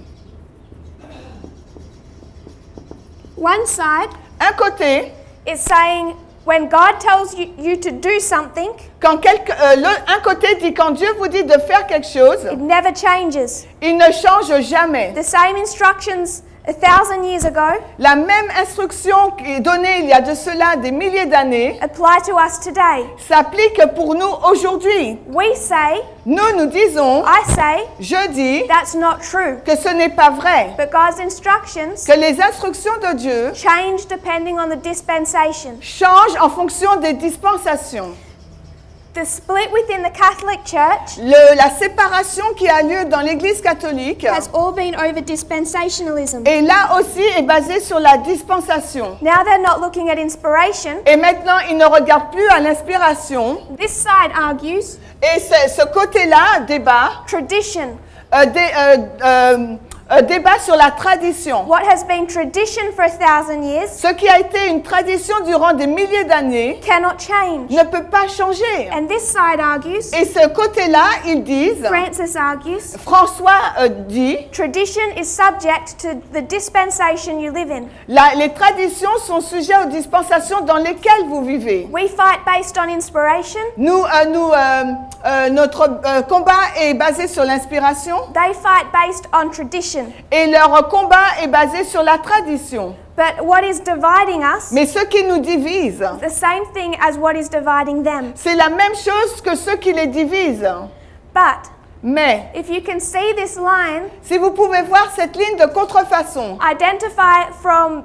One side Un côté, is saying when God tells you to do something, quand un côté dit quand Dieu vous dit de faire quelque chose, it never changes. il ne change jamais. The same instructions 1,000 years ago La même instruction qui est donnée il y a de cela des milliers d'années apply to us today. s'applique pour nous aujourd'hui. We say, Nous disons, I say, je dis that's not true. que ce n'est pas vrai, But God's instructions que les instructions de Dieu change depending on the dispensation. changent en fonction des dispensations. The split within the Catholic Church La séparation qui a lieu dans l'Église catholique, has all been over dispensationalism. et là aussi est basée sur la dispensation. Now they're not looking at inspiration. Et maintenant, ils ne regardent plus à l'inspiration. This side argues Et ce côté-là débat, tradition. débat sur la tradition. What has been tradition for 1,000 years Ce qui a été une tradition durant des milliers d'années cannot change. ne peut pas changer. And this side argues, Et ce côté-là, ils disent, Francis argues, François dit, tradition is subject to the dispensation you live in. les traditions sont sujets aux dispensations dans lesquelles vous vivez. We fight based on inspiration. Notre combat est basé sur l'inspiration They fight based on tradition. et leur combat est basé sur la tradition. But what is dividing us, Mais ce qui nous divise, the same thing as what is dividing them. c'est la même chose que ce qui les divise. But Mais if you can see this line, si vous pouvez voir cette ligne de contrefaçon identify it from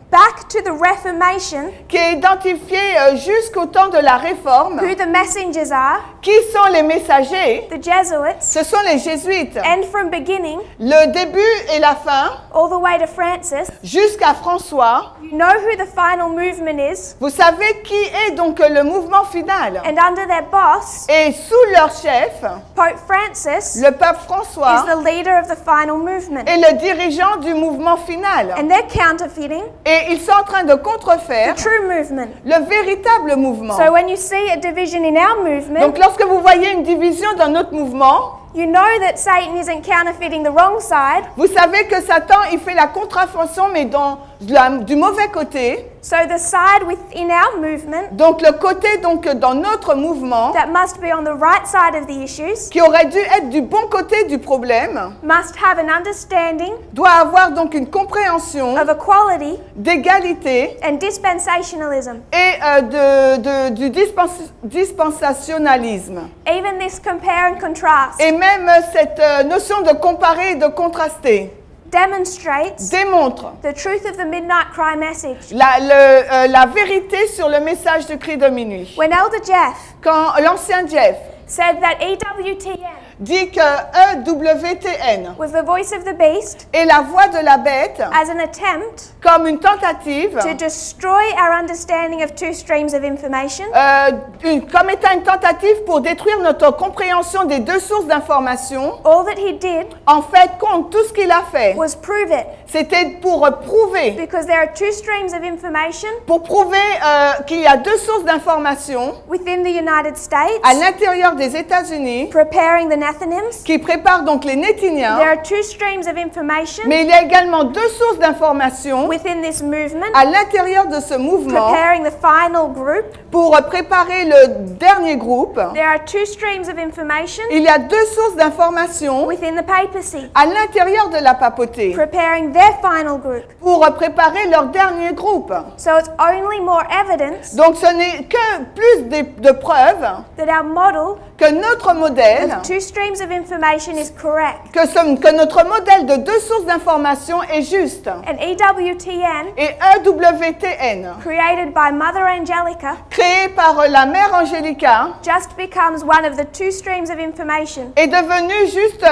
back to the Reformation, qui est identifiée jusqu'au temps de la Réforme, who the messengers are, qui sont les messagers? the Jesuits, Ce sont les jésuites. and from beginning Le début et la fin, all the way to Francis, jusqu'à François, you know who the final movement is, vous savez qui est donc le mouvement final. and under their boss, Et sous leur chef, Pope Francis le pape is François the leader of the final movement. est le dirigeant du mouvement final. And they're counterfeiting Et ils sont en train de the contrefaire true movement. le véritable mouvement. So when you see a division in our movement, Donc lorsque vous voyez une division dans notre mouvement, you know that Satan isn't counterfeiting the wrong side. vous savez que Satan, il fait la contrefaçon, mais dans du mauvais côté. So the side within our movement Donc le côté donc dans notre mouvement that must be on the right side of the issues qui aurait dû être du bon côté du problème must have an understanding doit avoir donc une compréhension of equality d'égalité and dispensationalism. et du dispensationalisme. Even this compare and contrast Et même cette notion de comparer et de contraster demonstrates démontre the truth of the midnight cry message. la vérité sur le message du cri de minuit. When Elder Jeff Quand l'ancien Jeff said that EWTN dit que EWTN was the voice of the beast est la voix de la bête as an attempt comme une tentative, to destroy our understanding of two streams of information, comme étant une tentative pour détruire notre compréhension des deux sources d'information. all that he did En fait, compte tout ce qu'il a fait, was prove it. c'était pour prouver, Because there are two streams of information qu'il y a deux sources d'information within the United States à l'intérieur des États-Unis preparing the Nethinims. qui préparent donc les Nétiniens, There are two streams of information mais il y a également deux sources d'information within this movement à l'intérieur de ce mouvement preparing the final group. pour préparer le dernier groupe. There are two streams of information Il y a deux sources d'information within the papacy à l'intérieur de la papauté preparing their final group. pour préparer leur dernier groupe. So it's only more evidence Donc ce n'est que plus de preuves that our model que notre modèle, of two streams of information is correct. que notre modèle de deux sources d'information est juste. And EWTN, Et EWTN, created by Mother Angelica, créé par la mère Angelica, just becomes one of the two streams of information est devenu juste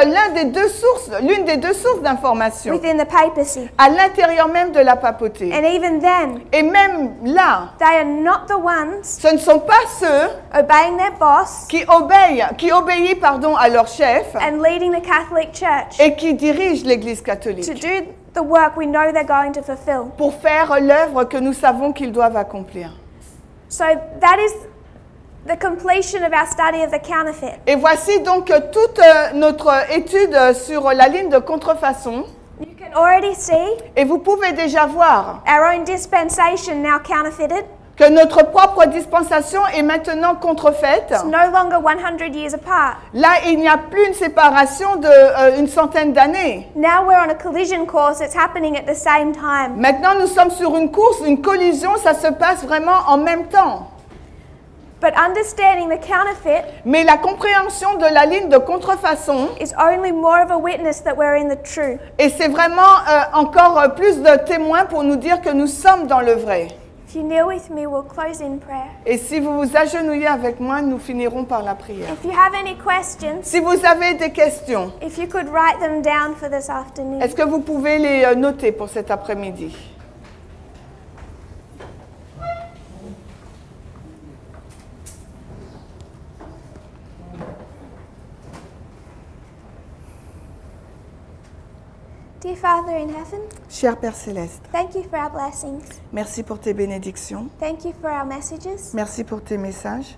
l'une des deux sources d'information within the papacy. à l'intérieur même de la papauté. And even then, Et même là, they are not the ones ce ne sont pas ceux obeying their boss qui obéissent à leur chef and leading the Catholic Church et qui dirigent l'Église to catholique do the work we know they're going to fulfill. pour faire l'œuvre que nous savons qu'ils doivent accomplir. So that is the completion of our study of the counterfeit. Et voici donc toute notre étude sur la ligne de contrefaçon. You can already see Et vous pouvez déjà voir our own dispensation now counterfeited. que notre propre dispensation est maintenant contrefaite. It's no longer 100 years apart. Là, il n'y a plus une séparation de une centaine d'années. Now we're on a collision course. It's happening at the same time. Maintenant, nous sommes sur une course, une collision, ça se passe vraiment en même temps. But understanding the counterfeit Mais la compréhension de la ligne de contrefaçon, is only more of a witness that we're in the true. et c'est vraiment encore plus de témoins pour nous dire que nous sommes dans le vrai. If you kneel with me, we'll close in prayer. Et si vous vous agenouillez avec moi, nous finirons par la prière. If you have any questions, Si vous avez des questions, if you could write them down for this afternoon. est-ce que vous pouvez les noter pour cet après-midi? Dear Father in heaven, Cher Père Céleste, thank you for our blessings. merci pour tes bénédictions, Thank you for our messages. merci pour tes messages.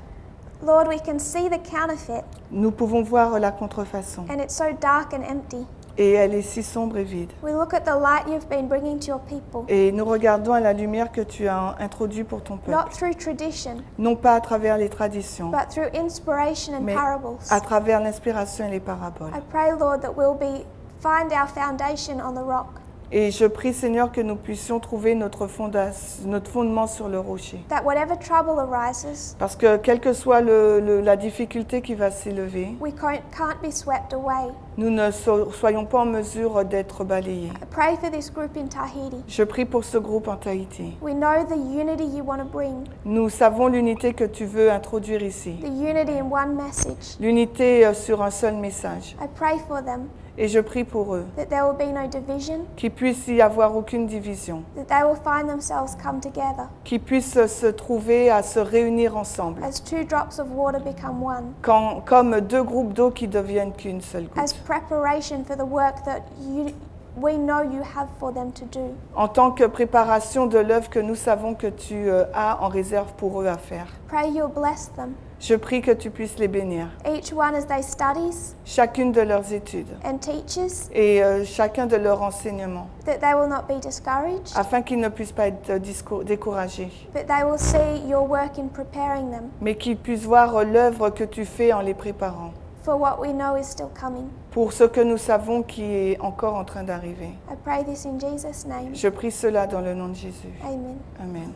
Lord, we can see the counterfeit, Nous pouvons voir la contrefaçon, and it's so dark and empty. et elle est si sombre et vide. We look at the light you've been bringing to your people, Et nous regardons à la lumière que tu as introduite pour ton not peuple, through tradition, non pas à travers les traditions, but through inspiration and mais parables. à travers l'inspiration et les paraboles. I pray, Lord, that we'll find our foundation on the rock, Et je prie, Seigneur, que nous puissions trouver notre fondement sur le rocher. that whatever trouble arises, Parce que quelle que soit la difficulté qui va s'élever, we can't be swept away. nous ne soyons pas en mesure d'être balayés. I pray for this group in Tahiti. Je prie pour ce groupe en Tahiti. We know the unity you want to bring, Nous savons l'unité que tu veux introduire ici. the unity in one message. L'unité sur un seul message. I pray for them, Et je prie pour eux, that there will be no division, qu'il puisse y avoir aucune division, that they will find themselves come together qu'ils puissent se trouver à se réunir ensemble, as two drops of water become one, comme deux groupes d'eau qui deviennent qu'une seule as goutte. preparation for the work that we know you have for them to do. En tant que préparation de l'œuvre que nous savons que tu as en réserve pour eux à faire. Pray you'll bless them, Je prie que tu puisses les bénir, each one as they studies chacune de leurs études and teaches, et chacun de leurs enseignements, that they will not be discouraged, afin qu'ils ne puissent pas être découragés, but they will see your work in preparing them mais qu'ils puissent voir l'œuvre que tu fais en les préparant, for what we know is still coming. pour ce que nous savons qui est encore en train d'arriver. I pray this in Jesus' name. Je prie cela dans le nom de Jésus. Amen. Amen.